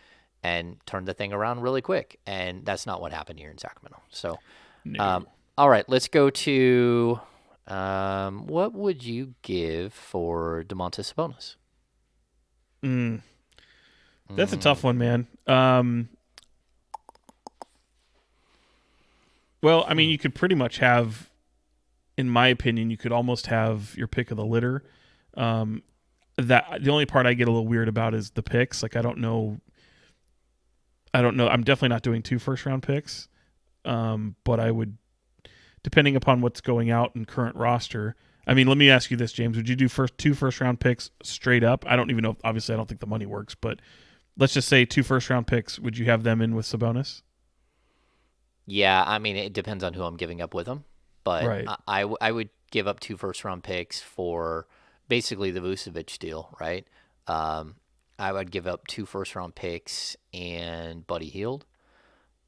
turned the thing around really quick. And that's not what happened here in Sacramento. So, No. All right, let's go to what would you give for Domantas Sabonis? That's a tough one, man. Well, I mean, you could pretty much have, in my opinion, you could almost have your pick of the litter. That the only part I get a little weird about is the picks. Like, I don't know. I'm definitely not doing 2 first-round picks. But I would, depending upon what's going out in current roster. I mean, let me ask you this, James. Would you do 2 first-round picks straight up? I don't even know. Obviously, I don't think the money works, but let's just say 2 first-round picks. Would you have them in with Sabonis? Yeah, I mean, it depends on who I'm giving up with them, but Right. I would give up 2 first-round picks for basically the Vucevic deal, right? I would give up 2 first-round picks and Buddy Hield.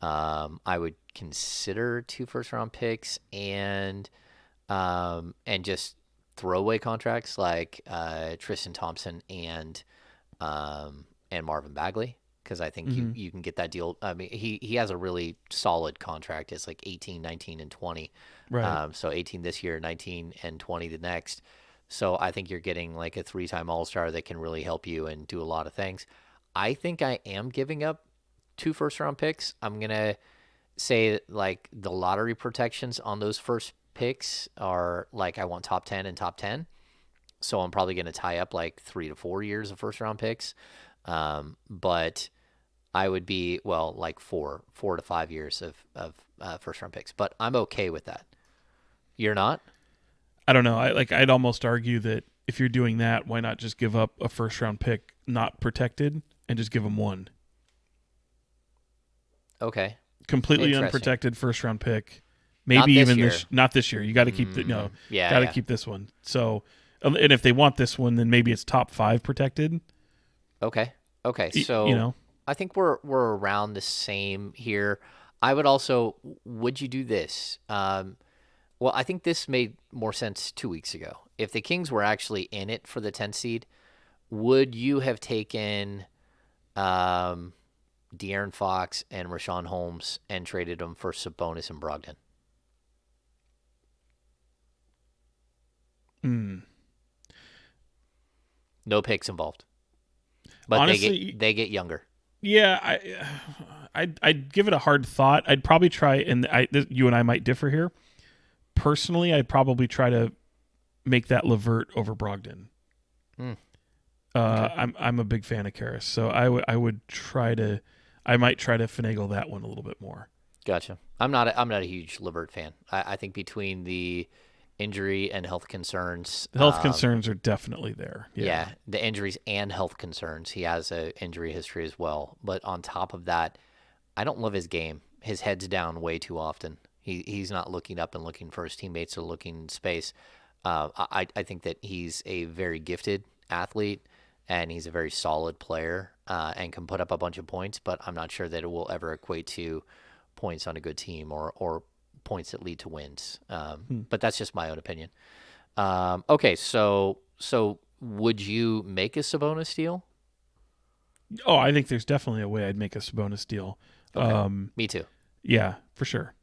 I would consider 2 first-round picks and just throwaway contracts like Tristan Thompson and Marvin Bagley, because I think you can get that deal. I mean, he has a really solid contract. It's like 18, 19, and 20. Right. So 18 this year, 19 and 20 the next. So I think you're getting like a 3-time All-Star that can really help you and do a lot of things. I think I am giving up 2 first-round picks. I'm going to say like the lottery protections on those first picks are like I want top 10 and top 10. So I'm probably going to tie up like 3 to 4 years of first-round picks. But I would be, well, like 4 to 5 years of first round picks, but I'm okay with that. You're not? I don't know. I'd almost argue that if you're doing that, why not just give up a first-round pick not protected and just give them 1? Okay. Completely Interesting. unprotected first-round pick. Not Maybe this even year. not this year. You got to keep Yeah, got to yeah. keep this one. So, and if they want this one, then maybe it's top 5 protected. Okay. Okay. You So know, I think we're around the same here. I would also, would you do this? Well, I think this made more sense 2 weeks ago. If the Kings were actually in it for the 10th seed, would you have taken um, De'Aaron Fox and Rashawn Holmes and traded them for Sabonis and Brogdon? No picks involved, but honestly, they get younger. yeah, I'd give it a hard thought. I'd probably try, and you and I might differ here. Personally, I'd probably try to make that Levert over Brogdon. Okay. I'm a big fan of Karras, so I might try to finagle that one a little bit more. Gotcha. I'm not a huge Levert fan. I think between the injury and health concerns, The health concerns are definitely there. yeah, the injuries and health concerns. He has a injury history as well. But on top of that, I don't love his game. His head's down way too often. He's not looking up and looking for his teammates or looking in space. I think that he's a very gifted athlete and he's a very solid player and can put up a bunch of points, but I'm not sure that it will ever equate to points on a good team or points that lead to wins. But that's just my own opinion. Okay, so would you make a Sabonis deal? Oh, I think there's definitely a way I'd make a Sabonis deal. Okay. Me too. Yeah, for sure.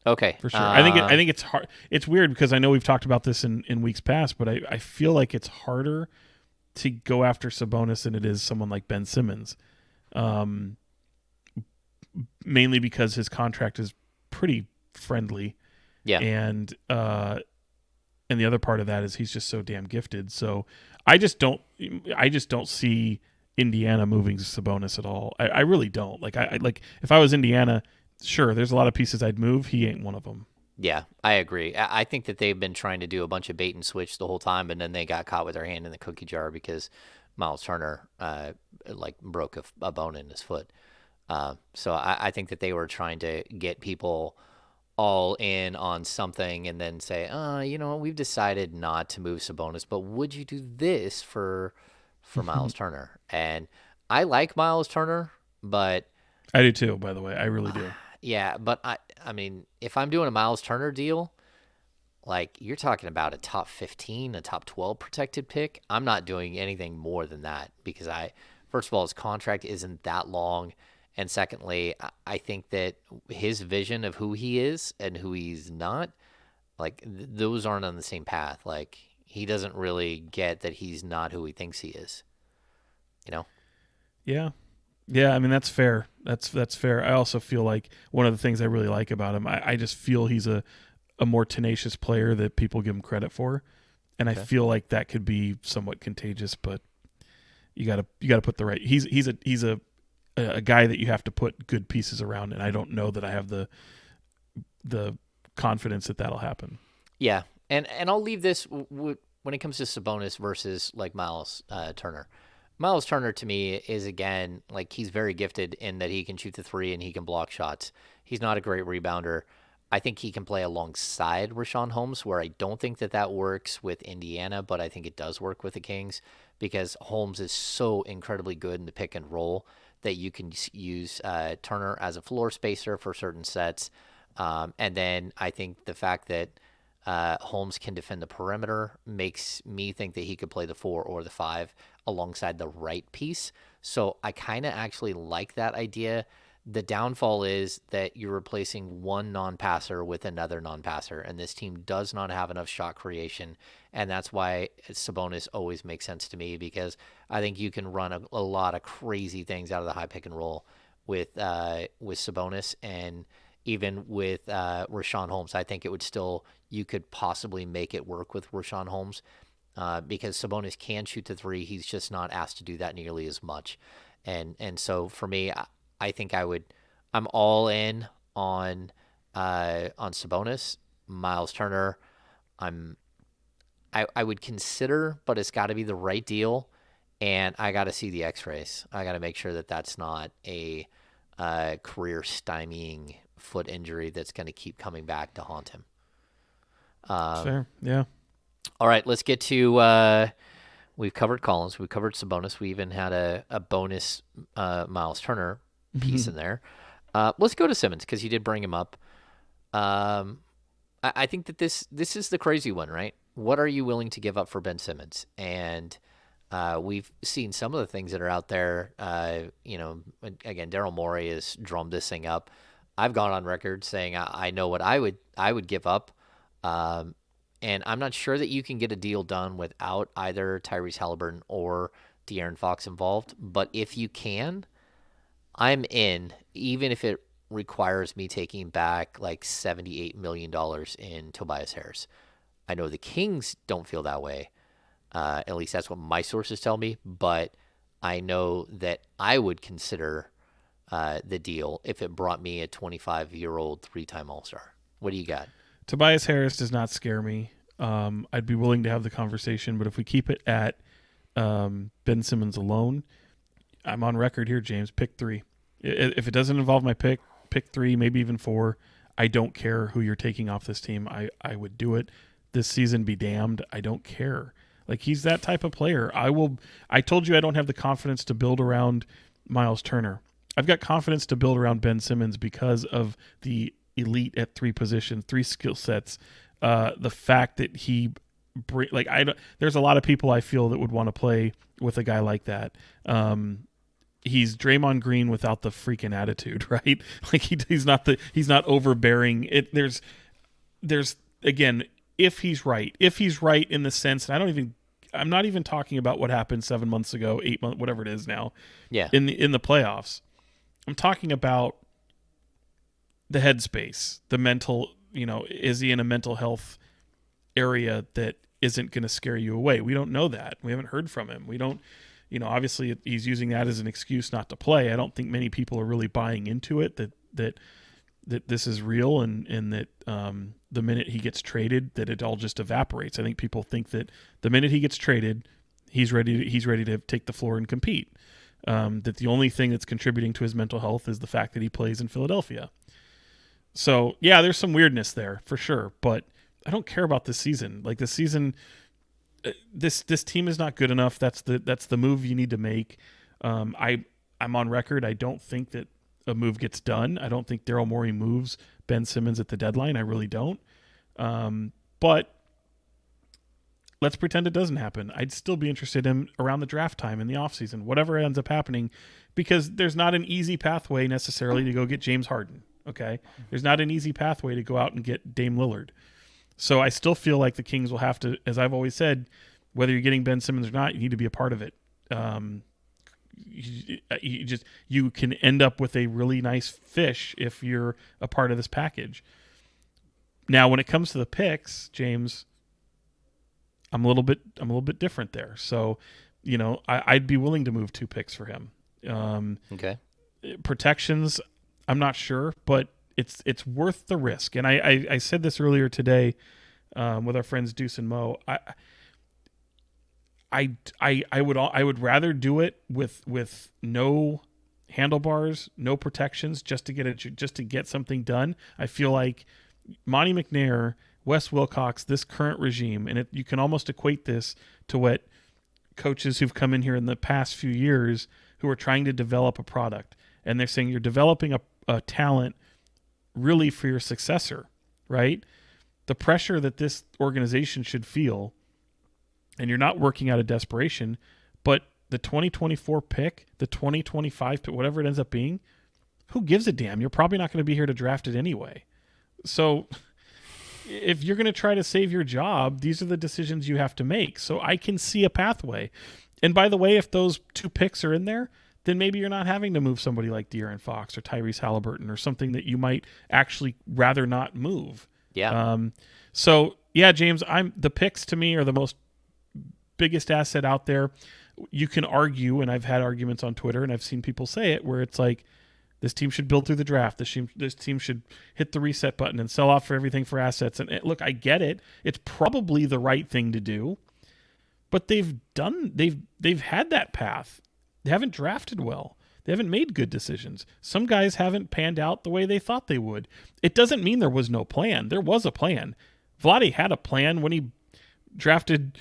Okay. For sure. I think it's hard. It's weird because I know we've talked about this in weeks past, but I feel like it's harder to go after Sabonis than it is someone like Ben Simmons. Mainly because his contract is pretty friendly. Yeah. And the other part of that is he's just so damn gifted. So I just don't see Indiana moving Sabonis at all. I really don't. Like I like if I was Indiana, sure, there's a lot of pieces I'd move. He ain't one of them. Yeah, I agree. I think that they've been trying to do a bunch of bait and switch the whole time, and then they got caught with their hand in the cookie jar because Miles Turner broke a bone in his foot. So I think that they were trying to get people all in on something and then say, we've decided not to move Sabonis, but would you do this for Miles Turner? And I like Miles Turner, but I do too, by the way. I really do. yeah, but I mean, if I'm doing a Miles Turner deal, like you're talking about a top 15, a top 12 protected pick, I'm not doing anything more than that because first of all, his contract isn't that long. And secondly, I think that his vision of who he is and who he's not, like those aren't on the same path. Like he doesn't really get that he's not who he thinks he is. You know? Yeah. Yeah, I mean that's fair. That's fair. I also feel like one of the things I really like about him, I just feel he's a more tenacious player that people give him credit for, and I feel like that could be somewhat contagious. But you gotta put the right. He's a guy that you have to put good pieces around, and I don't know that I have the confidence that that'll happen. Yeah, and I'll leave this when it comes to Sabonis versus like Miles Turner. Miles Turner to me is, again, like, he's very gifted in that he can shoot the three and he can block shots. He's not a great rebounder. I think he can play alongside Richaun Holmes, where I don't think that works with Indiana, but I think it does work with the Kings because Holmes is so incredibly good in the pick and roll that you can use Turner as a floor spacer for certain sets. And then I think the fact that Holmes can defend the perimeter makes me think that he could play the 4 or the 5 alongside the right piece. So I kind of actually like that idea. The downfall is that you're replacing one non-passer with another non-passer, and this team does not have enough shot creation, and that's why Sabonis always makes sense to me, because I think you can run a lot of crazy things out of the high pick and roll with Sabonis, and even with Richaun Holmes. I think it would still, you could possibly make it work with Richaun Holmes because Sabonis can shoot the three. He's just not asked to do that nearly as much. And so for me, I think I'm all in on Sabonis. Miles Turner, I would consider, but it's got to be the right deal, and I got to see the X-rays. I got to make sure that that's not a career stymieing foot injury that's going to keep coming back to haunt him. Fair, yeah. All right, let's get to. We've covered Collins. We've covered Sabonis. We even had a bonus Miles Turner piece in there. Let's go to Simmons because you did bring him up. I think that this is the crazy one, right? What are you willing to give up for Ben Simmons? And we've seen some of the things that are out there. Again, Daryl Morey has drummed this thing up. I've gone on record saying I know what I would give up. And I'm not sure that you can get a deal done without either Tyrese Halliburton or De'Aaron Fox involved. But if you can, I'm in, even if it requires me taking back like $78 million in Tobias Harris. I know the Kings don't feel that way. At least that's what my sources tell me. But I know that I would consider the deal if it brought me a 25-year-old three-time All-Star. What do you got? Tobias Harris does not scare me. I'd be willing to have the conversation, but if we keep it at Ben Simmons alone, I'm on record here, James. Pick 3. If it doesn't involve my pick 3, maybe even 4. I don't care who you're taking off this team. I would do it. This season be damned. I don't care. Like, he's that type of player. I told you I don't have the confidence to build around Miles Turner. I've got confidence to build around Ben Simmons because of the elite at 3 positions, 3 skill sets. The fact that there's a lot of people I feel that would want to play with a guy like that. He's Draymond Green without the freaking attitude, right? Like he's not overbearing. There's again, if he's right in the sense, and I'm not even talking about what happened 7 months ago, 8 months, whatever it is now. Yeah. In the playoffs, I'm talking about the headspace, the mental. Is he in a mental health area that isn't going to scare you away? We don't know that. We haven't heard from him. We don't. Obviously he's using that as an excuse not to play. I don't think many people are really buying into it that this is real and that the minute he gets traded that it all just evaporates. I think people think that the minute he gets traded, he's ready to take the floor and compete. That the only thing that's contributing to his mental health is the fact that he plays in Philadelphia. So yeah, there's some weirdness there for sure, but I don't care about this season. Like this season, this team is not good enough. That's the move you need to make. I'm on record. I don't think that a move gets done. I don't think Daryl Morey moves Ben Simmons at the deadline. I really don't. But let's pretend it doesn't happen. I'd still be interested in around the draft time in the offseason, whatever ends up happening, because there's not an easy pathway necessarily to go get James Harden. Okay. There's not an easy pathway to go out and get Dame Lillard. So I still feel like the Kings will have to, as I've always said, whether you're getting Ben Simmons or not, you need to be a part of it. you can end up with a really nice fish if you're a part of this package. Now, when it comes to the picks, James, I'm a little bit different there. So, I'd be willing to move 2 picks for him. Okay. Protections, I'm not sure, but it's worth the risk. And I said this earlier today with our friends Deuce and Mo. I would rather do it with no handlebars, no protections, just to get something done. I feel like Monty McNair, Wes Wilcox, this current regime, and you can almost equate this to what coaches who've come in here in the past few years who are trying to develop a product, and they're saying you're developing a talent really for your successor, right? The pressure that this organization should feel, and you're not working out of desperation, but the 2024 pick, the 2025 pick, whatever it ends up being, who gives a damn? You're probably not going to be here to draft it anyway. So if you're going to try to save your job, these are the decisions you have to make. So I can see a pathway. And by the way, if those 2 picks are in there, then maybe you're not having to move somebody like De'Aaron Fox or Tyrese Halliburton or something that you might actually rather not move. Yeah. So yeah, James, the picks to me are the biggest asset out there. You can argue, and I've had arguments on Twitter, and I've seen people say it, where it's like, this team should build through the draft. This team should hit the reset button and sell off for everything for assets. And look, I get it. It's probably the right thing to do, but they've had that path. They haven't drafted well. They haven't made good decisions. Some guys haven't panned out the way they thought they would. It doesn't mean there was no plan. There was a plan. Vlade had a plan when he drafted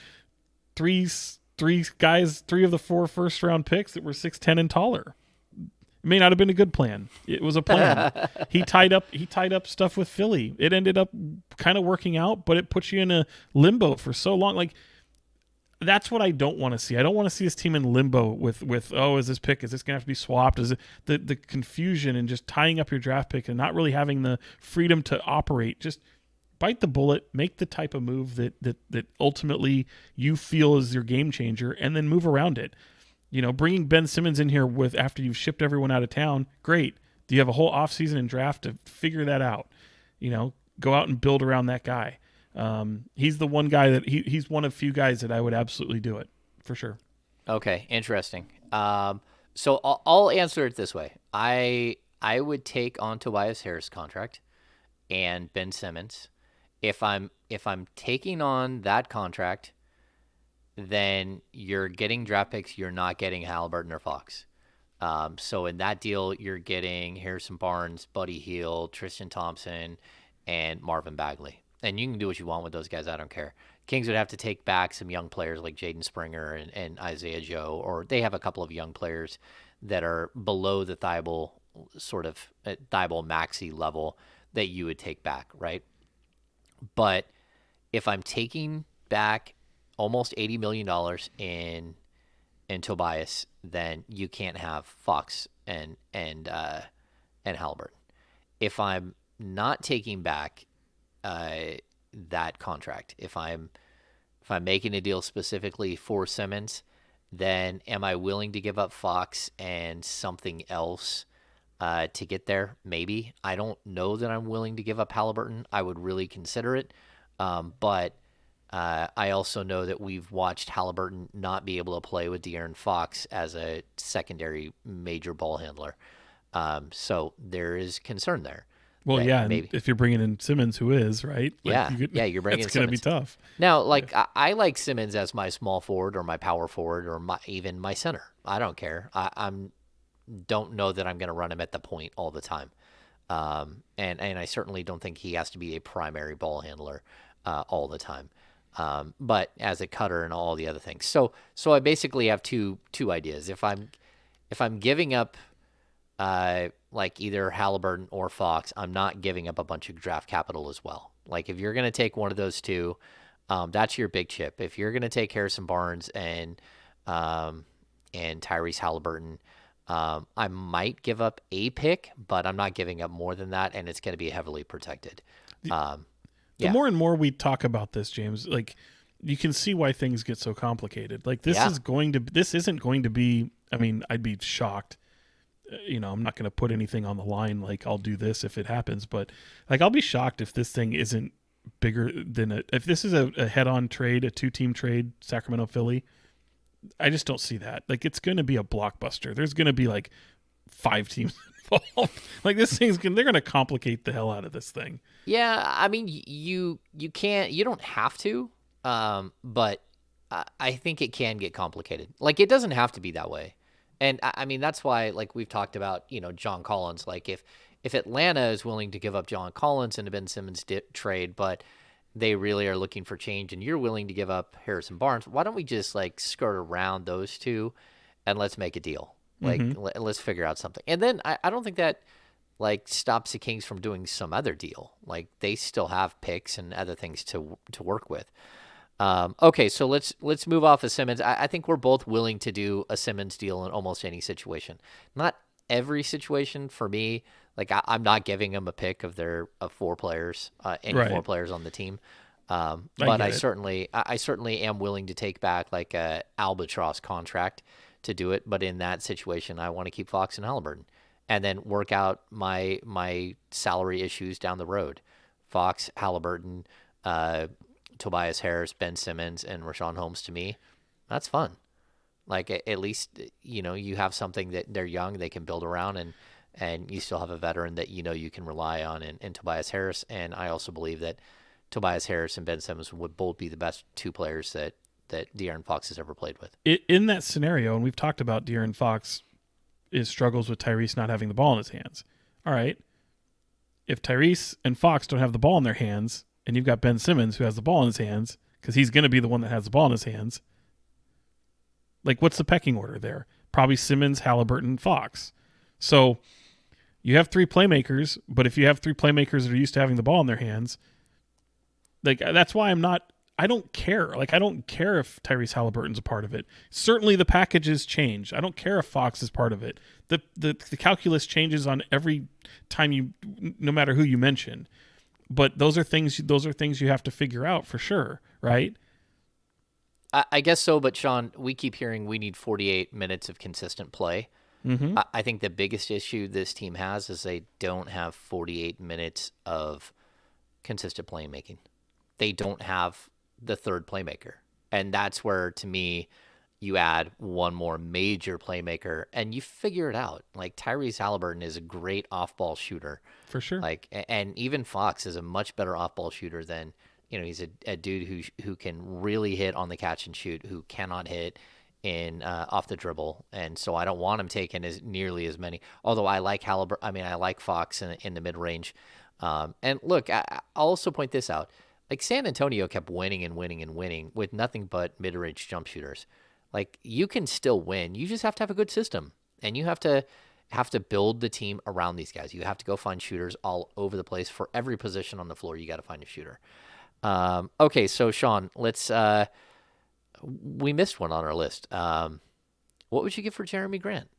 three of the 4 first-round picks that were 6'10" and taller. It may not have been a good plan. It was a plan. He tied up stuff with Philly. It ended up kind of working out, but it puts you in a limbo for so long. Like, that's what I don't want to see. I don't want to see this team in limbo with is this pick, is this going to have to be swapped? Is it the confusion and just tying up your draft pick and not really having the freedom to operate? Just bite the bullet, make the type of move that ultimately you feel is your game changer, and then move around it. Bringing Ben Simmons in here after you've shipped everyone out of town, great. Do you have a whole offseason and draft to figure that out? Go out and build around that guy. He's the one guy that he's one of few guys that I would absolutely do it for sure. Okay, interesting. So I'll answer it this way. I would take on Tobias Harris' contract and Ben Simmons. If I'm taking on that contract, then you're getting draft picks. You're not getting Halliburton or Fox. So in that deal, you're getting Harrison Barnes, Buddy Hield, Tristan Thompson, and Marvin Bagley. And you can do what you want with those guys. I don't care. Kings would have to take back some young players like Jaden Springer and Isaiah Joe, or they have a couple of young players that are below the Thibault Maxey level that you would take back, right? But if I'm taking back almost $80 million in Tobias, then you can't have Fox and Halliburton. If I'm not taking back that contract, if I'm making a deal specifically for Simmons, then am I willing to give up Fox and something else to get there? Maybe. I don't know that I'm willing to give up Halliburton. I would really consider it, but I also know that we've watched Halliburton not be able to play with De'Aaron Fox as a secondary major ball handler. So there is concern there. Well, yeah, maybe. If you're bringing in Simmons, who is, right? You're bringing in It's going to be tough. Now, I like Simmons as my small forward or my power forward or even my center. I don't care. I'm don't know that I'm going to run him at the point all the time. And I certainly don't think he has to be a primary ball handler all the time. But as a cutter and all the other things. So I basically have two ideas. If I'm giving up like either Halliburton or Fox, I'm not giving up a bunch of draft capital as well. Like if you're going to take one of those two, that's your big chip. If you're going to take Harrison Barnes and Tyrese Halliburton, I might give up a pick, but I'm not giving up more than that, and it's going to be heavily protected. The more and more we talk about this, James, like you can see why things get so complicated. Like this isn't going to be I mean, I'd be shocked. I'm not going to put anything on the line like I'll do this if it happens, but like I'll be shocked if this thing isn't bigger than if this is a head-on trade, a 2-team trade, Sacramento Philly. I just don't see that. Like it's going to be a blockbuster. There's going to be like 5 teams involved. Like they're going to complicate the hell out of this thing. Yeah, I mean you don't have to, but I think it can get complicated. Like it doesn't have to be that way. And I mean, that's why, like we've talked about, John Collins, like if Atlanta is willing to give up John Collins in a Ben Simmons trade, but they really are looking for change and you're willing to give up Harrison Barnes, why don't we just like skirt around those two and let's make a deal? Like, let's figure out something. And then I don't think that like stops the Kings from doing some other deal. Like they still have picks and other things to work with. Okay, so let's move off of Simmons. I think we're both willing to do a Simmons deal in almost any situation. Not every situation for me. Like I'm not giving him a pick of 4 players, any 4 players on the team. But I certainly am willing to take back like a albatross contract to do it. But in that situation, I want to keep Fox and Halliburton, and then work out my salary issues down the road. Fox, Halliburton, Tobias Harris, Ben Simmons, and Rashawn Holmes. To me, that's fun. Like at least you have something that they're young, they can build around, and you still have a veteran that you can rely on in Tobias Harris. And I also believe that Tobias Harris and Ben Simmons would both be the best 2 players that De'Aaron Fox has ever played with. In that scenario, and we've talked about De'Aaron Fox, is struggles with Tyrese not having the ball in his hands. All right, if Tyrese and Fox don't have the ball in their hands, and you've got Ben Simmons who has the ball in his hands, because he's going to be the one that has the ball in his hands. Like, what's the pecking order there? Probably Simmons, Halliburton, Fox. So you have 3 playmakers, but if you have 3 playmakers that are used to having the ball in their hands, like that's why I don't care. Like, I don't care if Tyrese Halliburton's a part of it. Certainly the packages change. I don't care if Fox is part of it. The calculus changes on every time no matter who you mention. But those are things you have to figure out for sure, right? I guess so, but Sean, we keep hearing we need 48 minutes of consistent play. Mm-hmm. I think the biggest issue this team has is they don't have 48 minutes of consistent playmaking. They don't have the third playmaker. And that's where, to me, you add one more major playmaker and you figure it out. Like Tyrese Halliburton is a great off-ball shooter. For sure. Like, and even Fox is a much better off-ball shooter than, he's a dude who can really hit on the catch and shoot, who cannot hit in off the dribble. And so I don't want him taking nearly as many, although I like I like Fox in the mid-range. And look, I'll also point this out. Like San Antonio kept winning and winning and winning with nothing but mid-range jump shooters. Like you can still win. You just have to have a good system, and you have to build the team around these guys. You have to go find shooters all over the place for every position on the floor. You got to find a shooter. Okay, so Sean, let's. We missed one on our list. What would you give for Jeremy Grant?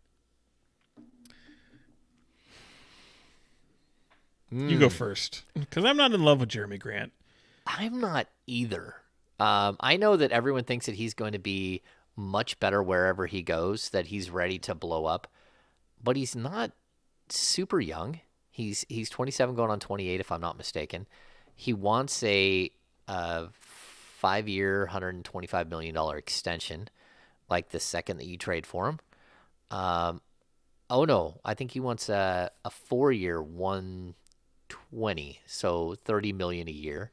You go first, because I'm not in love with Jeremy Grant. I'm not either. I know that everyone thinks that he's going to be much better wherever he goes, that he's ready to blow up, but he's not super young. He's 27 going on 28, if I'm not mistaken. He wants a 5-year, $125 million extension, like the second that you trade for him. Oh no, I think he wants a 4-year, 120, so $30 million a year.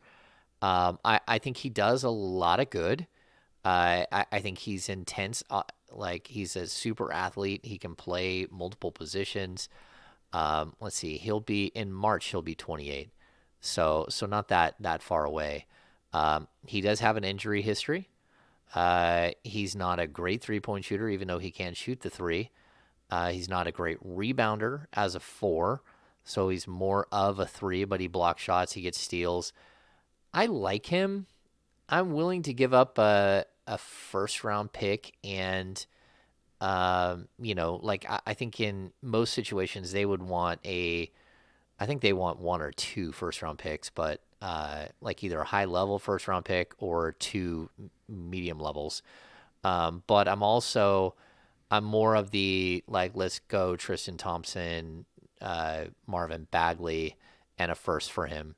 I think he does a lot of good. I think he's intense. Like he's a super athlete. He can play multiple positions. Let's see. In March. He'll be 28. So not that far away. He does have an injury history. He's not a great 3-point shooter, even though he can shoot the 3. He's not a great rebounder as a 4. So he's more of a 3, but he blocks shots. He gets steals. I like him. I'm willing to give up a first-round pick, and I think in most situations they would want I think they want 1 or 2 first-round picks, but like either a high-level first-round pick or 2 medium levels. But I'm also I'm more of the like, let's go Tristan Thompson, Marvin Bagley, and a first for him.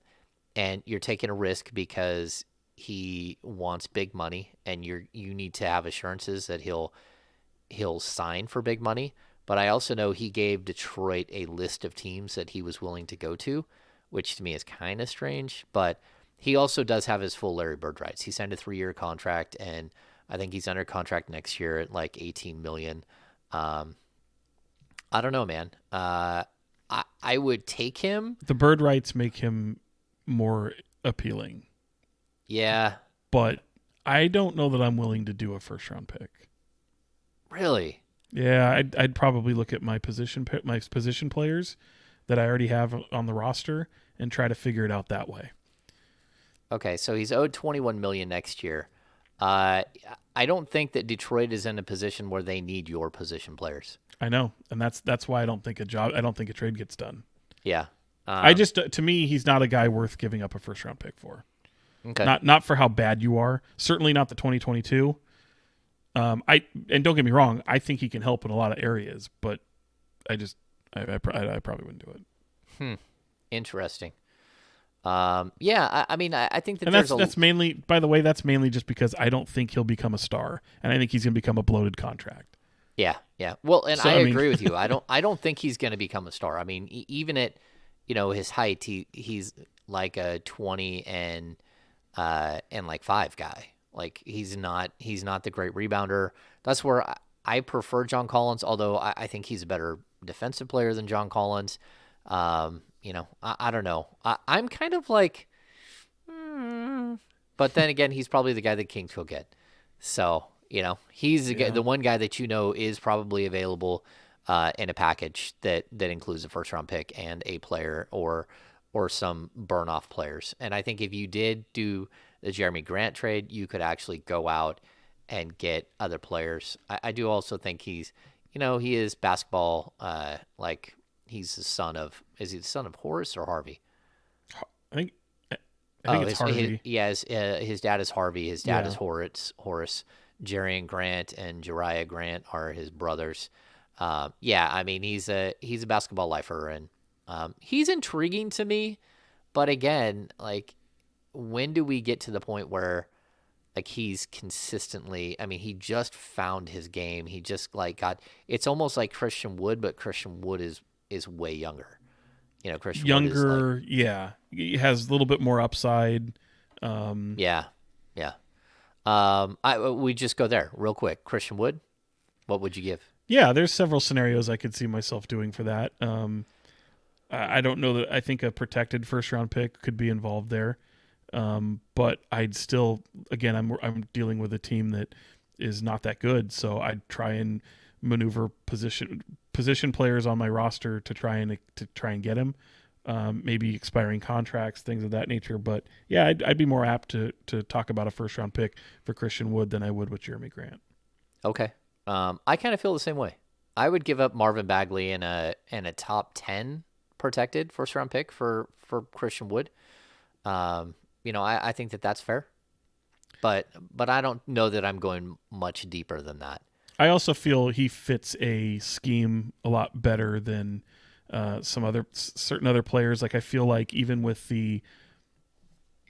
And you're taking a risk because he wants big money, and you need to have assurances that he'll sign for big money. But I also know he gave Detroit a list of teams that he was willing to go to, which to me is kind of strange. But he also does have his full Larry Bird rights. He signed a 3-year contract, and I think he's under contract next year at like 18 million. I don't know, man. I would take him. The bird rights make him more appealing, Yeah, but I don't know that I'm willing to do a first round pick. really. Yeah, I'd probably look at my position players that I already have on the roster and try to figure it out that way. Okay, so he's owed 21 million next year. I don't think that Detroit is in a position where they need your position players. I know, and that's why I don't think a trade gets done. Yeah. To me, he's not a guy worth giving up a first round pick for. Okay. Not for how bad you are. Certainly not the 2022. And don't get me wrong, I think he can help in a lot of areas, but I probably wouldn't do it. Interesting. Yeah, I mean, I think that And that's mainly, by the way, that's mainly just because I don't think he'll become a star, and I think he's going to become a bloated contract. Yeah. Well, and So, I I mean- agree with you. I don't think he's going to become a star. I mean, even at, his height, he's like a 20 and like 5 guy. Like he's not the great rebounder. That's where I prefer John Collins, although I think he's a better defensive player than John Collins. I don't know. I'm kind of like, but then again, he's probably the guy that Kings will get. So, he's the one guy that is probably available in a package that includes a first round pick and a player or some burn off players. And I think if you did do the Jeremy Grant trade, you could actually go out and get other players. I do also think he's, he is basketball, like he's the son of, is he the son of Horace or Harvey? I think it's Harvey. His dad is Harvey. His dad is Yeah. Horace. Jerry and Grant and Jariah Grant are his brothers. I mean, he's a basketball lifer, and he's intriguing to me. But again, like, when do we get to the point where, like, he's consistently? I mean, he just found his game. He just it's almost like Christian Wood, but Christian Wood is way younger. Christian Wood is Younger, yeah, he has a little bit more upside. Yeah. We just go there real quick. Christian Wood, what would you give? Yeah, there's several scenarios I could see myself doing for that. I don't know that I think a protected first round pick could be involved there. But I'd still, again, I'm dealing with a team that is not that good, so I'd try and maneuver position players on my roster to try and get him. Maybe expiring contracts, things of that nature. But yeah, I'd be more apt to talk about a first round pick for Christian Wood than I would with Jeremy Grant. Okay. I kind of feel the same way. I would give up Marvin Bagley in a top 10 protected first round pick for Christian Wood. I think that's fair. But I don't know that I'm going much deeper than that. I also feel he fits a scheme a lot better than certain other players. Like I feel like even with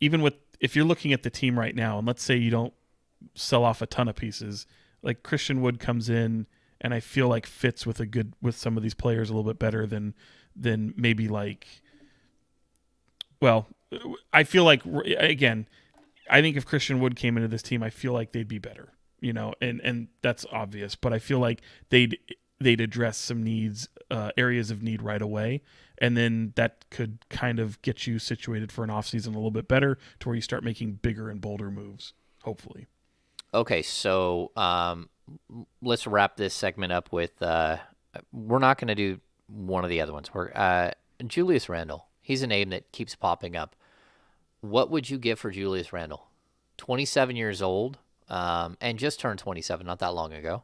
if you're looking at the team right now, and let's say you don't sell off a ton of pieces, like Christian Wood comes in and I feel like fits with some of these players a little bit better than maybe like. Well, I feel like, again, I think if Christian Wood came into this team, I feel like they'd be better, and that's obvious, but I feel like they'd address some needs, areas of need right away, and then that could kind of get you situated for an offseason a little bit better to where you start making bigger and bolder moves, hopefully. Okay, so let's wrap this segment up with, we're not going to do one of the other ones. We're Julius Randle. He's a name that keeps popping up. What would you give for Julius Randle? 27 years old, and just turned 27 not that long ago,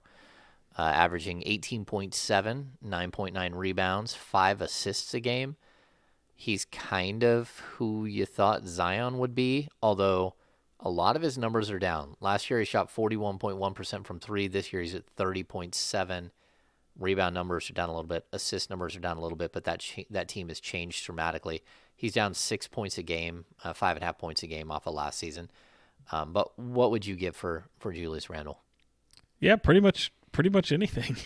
averaging 18.7, 9.9 rebounds, 5 assists a game. He's kind of who you thought Zion would be, although A lot of his numbers are down. Last year he shot 41.1% from three. This year he's at 30.7. Rebound numbers are down a little bit. Assist numbers are down a little bit, but that team has changed dramatically. He's down 6 points a game, 5.5 points a game off of last season. But what would you give for Julius Randle? Yeah, pretty much anything.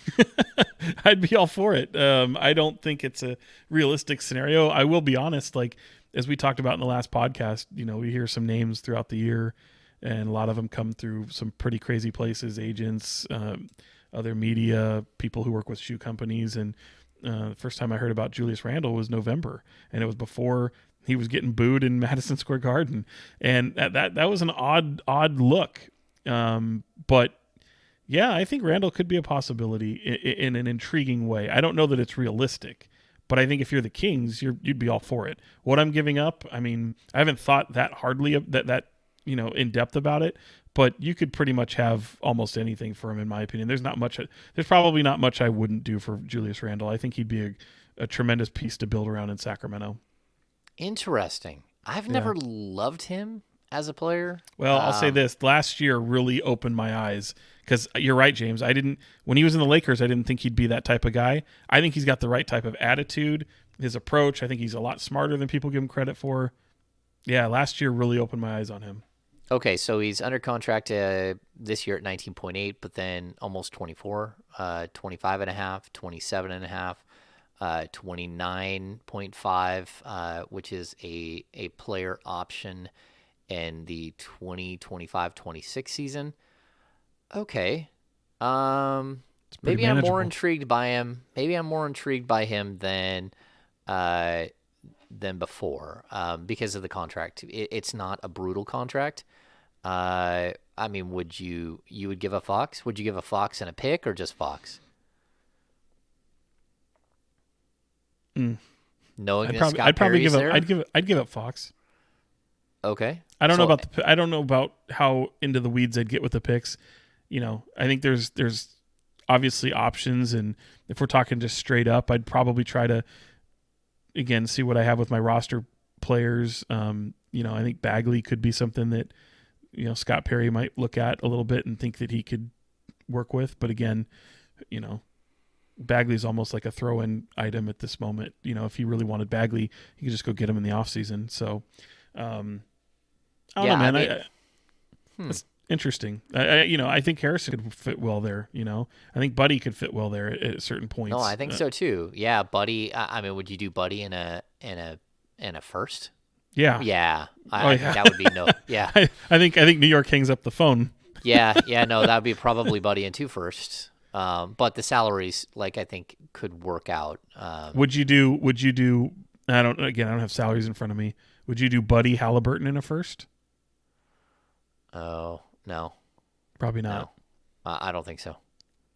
I'd be all for it. I don't think it's a realistic scenario. I will be honest, like as we talked about in the last podcast, we hear some names throughout the year, and a lot of them come through some pretty crazy places, agents, other media, people who work with shoe companies. And the first time I heard about Julius Randle was November, and it was before he was getting booed in Madison Square Garden. And that was an odd look. But yeah, I think Randle could be a possibility in an intriguing way. I don't know that it's realistic, but I think if you're the Kings, you'd be all for it. What I'm giving up, I mean, I haven't thought that hardly that in depth about it, but you could pretty much have almost anything for him, in my opinion. There's probably not much I wouldn't do for Julius Randle. I think he'd be a tremendous piece to build around in Sacramento. Interesting. I've never loved him as a player. Well, I'll say this. Last year really opened my eyes, because you're right, James. When he was in the Lakers, I didn't think he'd be that type of guy. I think he's got the right type of attitude, his approach. I think he's a lot smarter than people give him credit for. Yeah, last year really opened my eyes on him. Okay, so he's under contract this year at 19.8, but then almost 24, 25.5, 27.5, 29.5, which is a player option in the 2025-26 season. Okay. Maybe I'm more intrigued by him. Maybe I'm more intrigued by him than before, because of the contract. It's not a brutal contract. I mean, would you give a Fox? Would you give a Fox and a pick, or just Fox? Knowing that Scott Perry is there? I'd give up Fox. Okay. I don't know about how into the weeds I'd get with the picks. I think there's obviously options, and if we're talking just straight up, I'd probably try to again see what I have with my roster players. I think Bagley could be something that Scott Perry might look at a little bit and think that he could work with. But again, Bagley's almost like a throw-in item at this moment. If he really wanted Bagley, he could just go get him in the offseason. So, I don't know, man. It's interesting. I think Harrison could fit well there. I think Buddy could fit well there at certain points. No, I think so too. Yeah, Buddy. I mean, would you do Buddy in a first? Yeah. Yeah. I think that would be no. Yeah. I think New York hangs up the phone. Yeah. No, that would be probably Buddy in 2 firsts. But the salaries, I think, could work out. Would you do? I don't have salaries in front of me. Would you do Buddy Halliburton in a first? Oh, no. Probably not. No. I don't think so.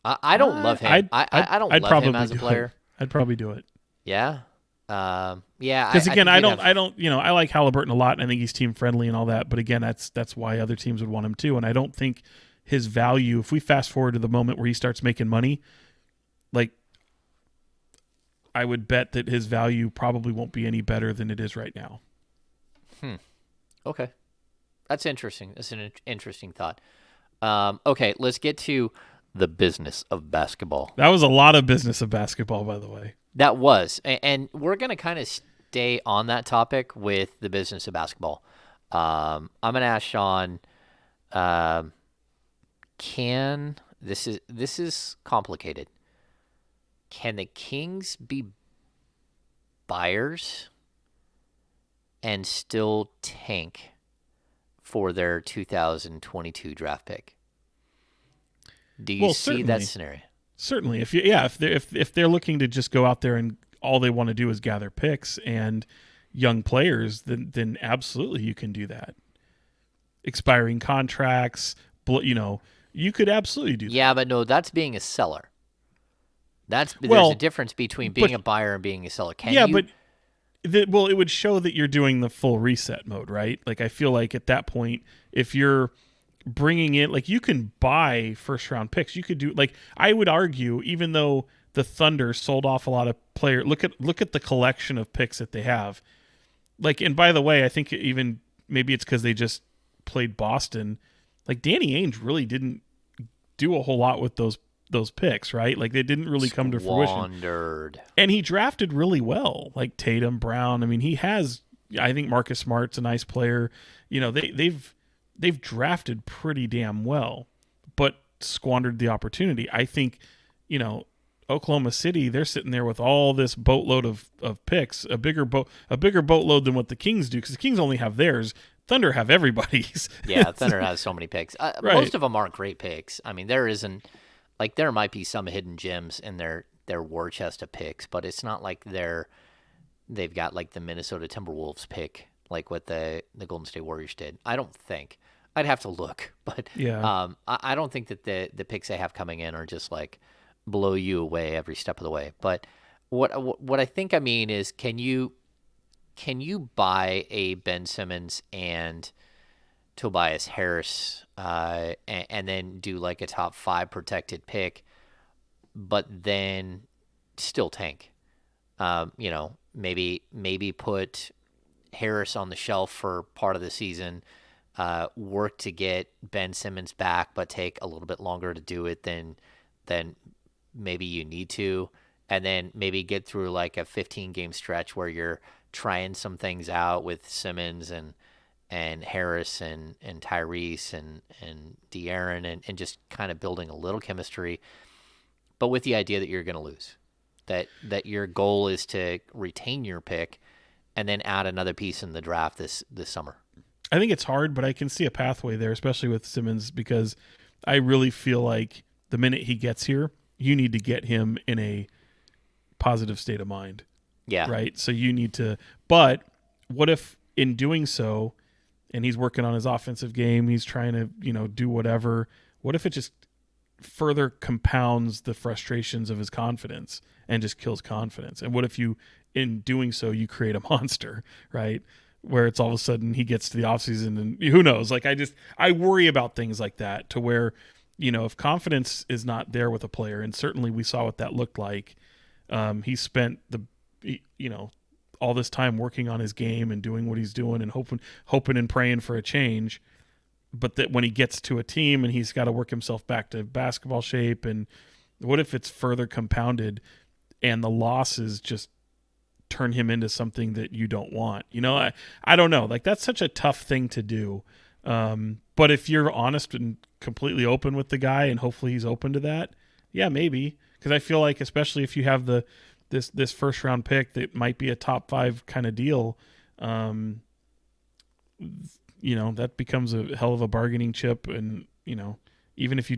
I don't love him. I don't love him as a player. I'd probably do it. Yeah. Yeah. Because again, I like Halliburton a lot, and I think he's team friendly and all that. But again, that's why other teams would want him too. And I don't think his value, if we fast forward to the moment where he starts making money, I would bet that his value probably won't be any better than it is right now. Okay. That's interesting. That's an interesting thought. Okay, let's get to the business of basketball. That was a lot of business of basketball, by the way. That was. And we're going to kind of stay on that topic with the business of basketball. I'm going to ask Sean, this is complicated. Can the Kings be buyers and still tank for their 2022 draft pick? Do you see that scenario? Certainly. If they're looking to just go out there and all they want to do is gather picks and young players, then absolutely you can do that. Expiring contracts, you could absolutely do that. Yeah, but no, that's being a seller. There's a difference between being a buyer and being a seller. It would show that you're doing the full reset mode, right? I feel like at that point, if you're bringing in, you can buy first round picks. You could do, I would argue, even though the Thunder sold off a lot of players, look at the collection of picks that they have. And by the way, I think even maybe it's because they just played Boston, like Danny Ainge really didn't do a whole lot with those picks, right? Like they didn't really come to fruition. Squandered. And he drafted really well, like Tatum, Brown. I mean, he has. I think Marcus Smart's a nice player. You know, they've drafted pretty damn well, but squandered the opportunity. I think, you know, Oklahoma City, they're sitting there with all this boatload of picks, a bigger boatload than what the Kings do, because the Kings only have theirs. Thunder have everybody's. Yeah, Thunder has so many picks. Right. Most of them aren't great picks. I mean, there might be some hidden gems in their war chest of picks, but it's not like they've got like the Minnesota Timberwolves pick, like what the Golden State Warriors did. I don't think. I'd have to look, but Yeah. I don't think that the picks they have coming in are just like blow you away every step of the way. But what I think I mean is, can you buy a Ben Simmons and Tobias Harris and then do like a top 5 protected pick, but then still tank? You know, maybe put Harris on the shelf for part of the season, work to get Ben Simmons back, but take a little bit longer to do it than maybe you need to, and then maybe get through like a 15-game stretch where you're trying some things out with Simmons and Harris and Tyrese and De'Aaron and just kind of building a little chemistry, but with the idea that you're going to lose, that your goal is to retain your pick and then add another piece in the draft this summer. I think it's hard, but I can see a pathway there, especially with Simmons, because I really feel like the minute he gets here, you need to get him in a positive state of mind. Yeah. Right? So you need to, but what if in doing so, and he's working on his offensive game, he's trying to, you know, do whatever, what if it just further compounds the frustrations of his confidence and just kills confidence? And what if you, in doing so, you create a monster, right? Where it's all of a sudden he gets to the offseason and who knows? Like I worry about things like that, to where, you know, if confidence is not there with a player, and certainly we saw what that looked like. He spent all this time working on his game and doing what he's doing and hoping and praying for a change. But that when he gets to a team and he's got to work himself back to basketball shape, and what if it's further compounded and the losses just turn him into something that you don't want? You know, I don't know. Like, that's such a tough thing to do. But if you're honest and completely open with the guy, and hopefully he's open to that, yeah, maybe. Because I feel like, especially if you have this first round pick that might be a top 5 kind of deal, you know, that becomes a hell of a bargaining chip. And, you know, even if you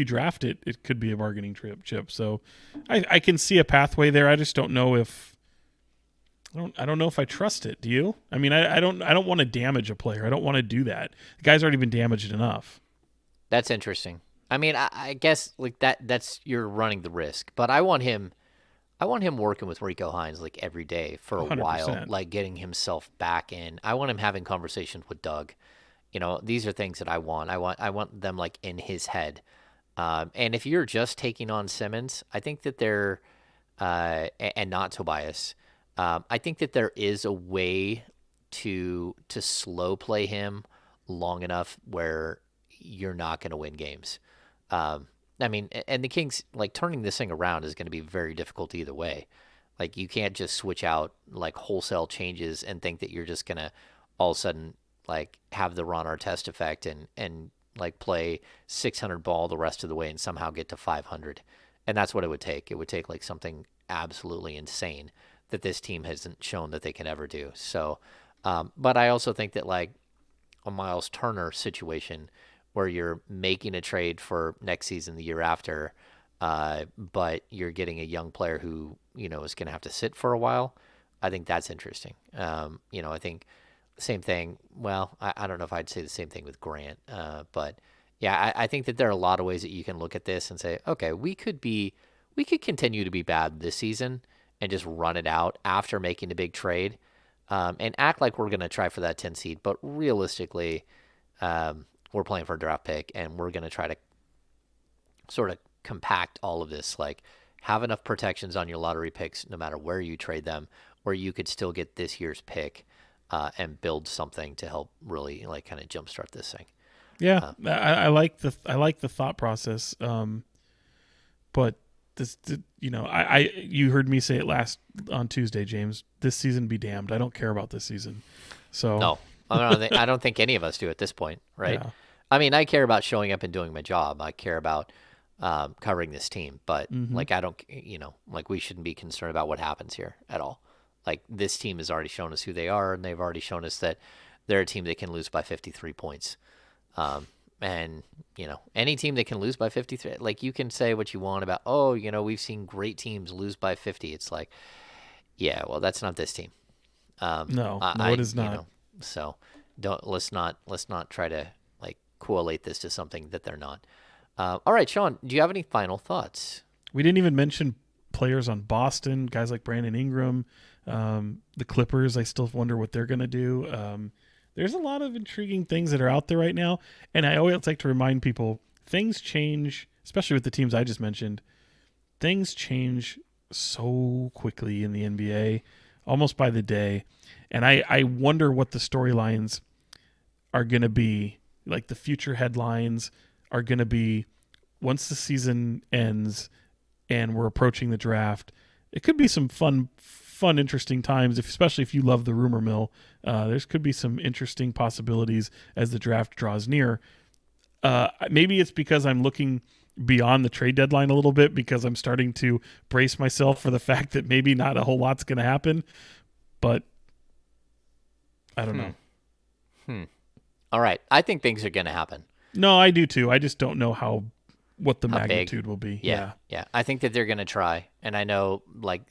draft it, it could be a bargaining chip. So I can see a pathway there. I just don't know if I don't know if I trust it. Do you? I mean, I don't want to damage a player. I don't want to do that. The guy's already been damaged enough. That's interesting. I mean, I guess like that's you're running the risk, but I want him working with Rico Hines like every day for a 100%. while, like getting himself back in. I want him having conversations with Doug. You know, these are things that I want. I want them like in his head. And if you're just taking on Simmons, I think that they're and not Tobias. I think that there is a way to slow play him long enough where you're not going to win games. I mean, and the Kings, like, turning this thing around is going to be very difficult either way. Like, you can't just switch out like wholesale changes and think that you're just going to all of a sudden like have the Ron Artest effect and like play 600 ball the rest of the way and somehow get to 500. And that's what it would take. It would take like something absolutely insane that this team hasn't shown that they can ever do. So, but I also think that like a Miles Turner situation where you're making a trade for next season, the year after, but you're getting a young player who, you know, is going to have to sit for a while. I think that's interesting. You know, I think the same thing. Well, I don't know if I'd say the same thing with Grant, but yeah, I think that there are a lot of ways that you can look at this and say, okay, we could continue to be bad this season and just run it out after making a big trade, and act like we're going to try for that 10 seed. But realistically, we're playing for a draft pick, and we're going to try to sort of compact all of this, like have enough protections on your lottery picks, no matter where you trade them, where you could still get this year's pick. and build something to help really like kind of jumpstart this thing. Yeah, I like the thought process. But this, you heard me say it last on Tuesday, James. This season be damned. I don't care about this season. So No, I don't think any of us do at this point, right? Yeah. I mean, I care about showing up and doing my job. I care about covering this team, but like I don't, like we shouldn't be concerned about what happens here at all. Like this team has already shown us who they are, and they've already shown us that they're a team that can lose by 53 points. And any team that can lose by 53, like you can say what you want about, we've seen great teams lose by 50. It's like, yeah, well, that's not this team. No, it is not. So let's not try to like correlate this to something that they're not. All right, Sean, do you have any final thoughts? We didn't even mention players on Boston, guys like Brandon Ingram, the Clippers. I still wonder what they're going to do. There's a lot of intriguing things that are out there right now. And I always like to remind people, things change, especially with the teams I just mentioned. Things change so quickly in the NBA, almost by the day. And I wonder what the storylines are going to be, like the future headlines are going to be once the season ends and we're approaching the draft. It could be some fun, interesting times, especially if you love the rumor mill. There could be some interesting possibilities as the draft draws near. Maybe it's because I'm looking beyond the trade deadline a little bit, because I'm starting to brace myself for the fact that maybe not a whole lot's going to happen. But I don't know. All right. I think things are going to happen. No, I do too. I just don't know what the magnitude big will be. Yeah. I think that they're going to try. And I know like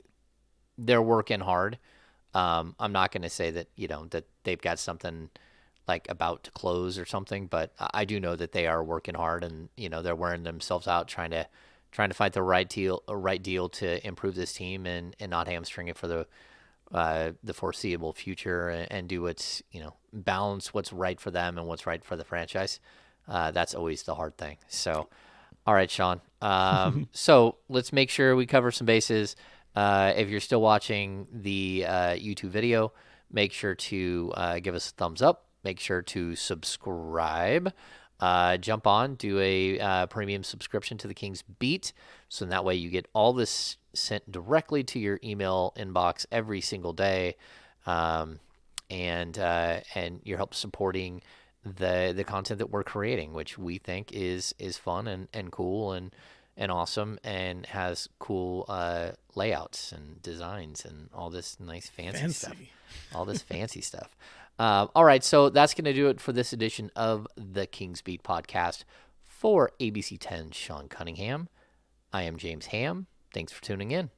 they're working hard. I'm not going to say that, that they've got something like about to close or something, but I do know that they are working hard, and, they're wearing themselves out trying to find the right deal to improve this team and not hamstring it for the foreseeable future, and do what's, balance what's right for them and what's right for the franchise. That's always the hard thing. So, all right, Sean. So let's make sure we cover some bases. If you're still watching the YouTube video, make sure to give us a thumbs up. Make sure to subscribe. Jump on, do a premium subscription to the Kings Beat, so in that way you get all this sent directly to your email inbox every single day, and your help supporting the content that we're creating, which we think is fun and cool and awesome, and has cool layouts and designs and all this nice fancy stuff. All this fancy stuff. All right, so that's going to do it for this edition of the Kings Beat podcast. For ABC 10's Sean Cunningham, I am James Ham. Thanks for tuning in.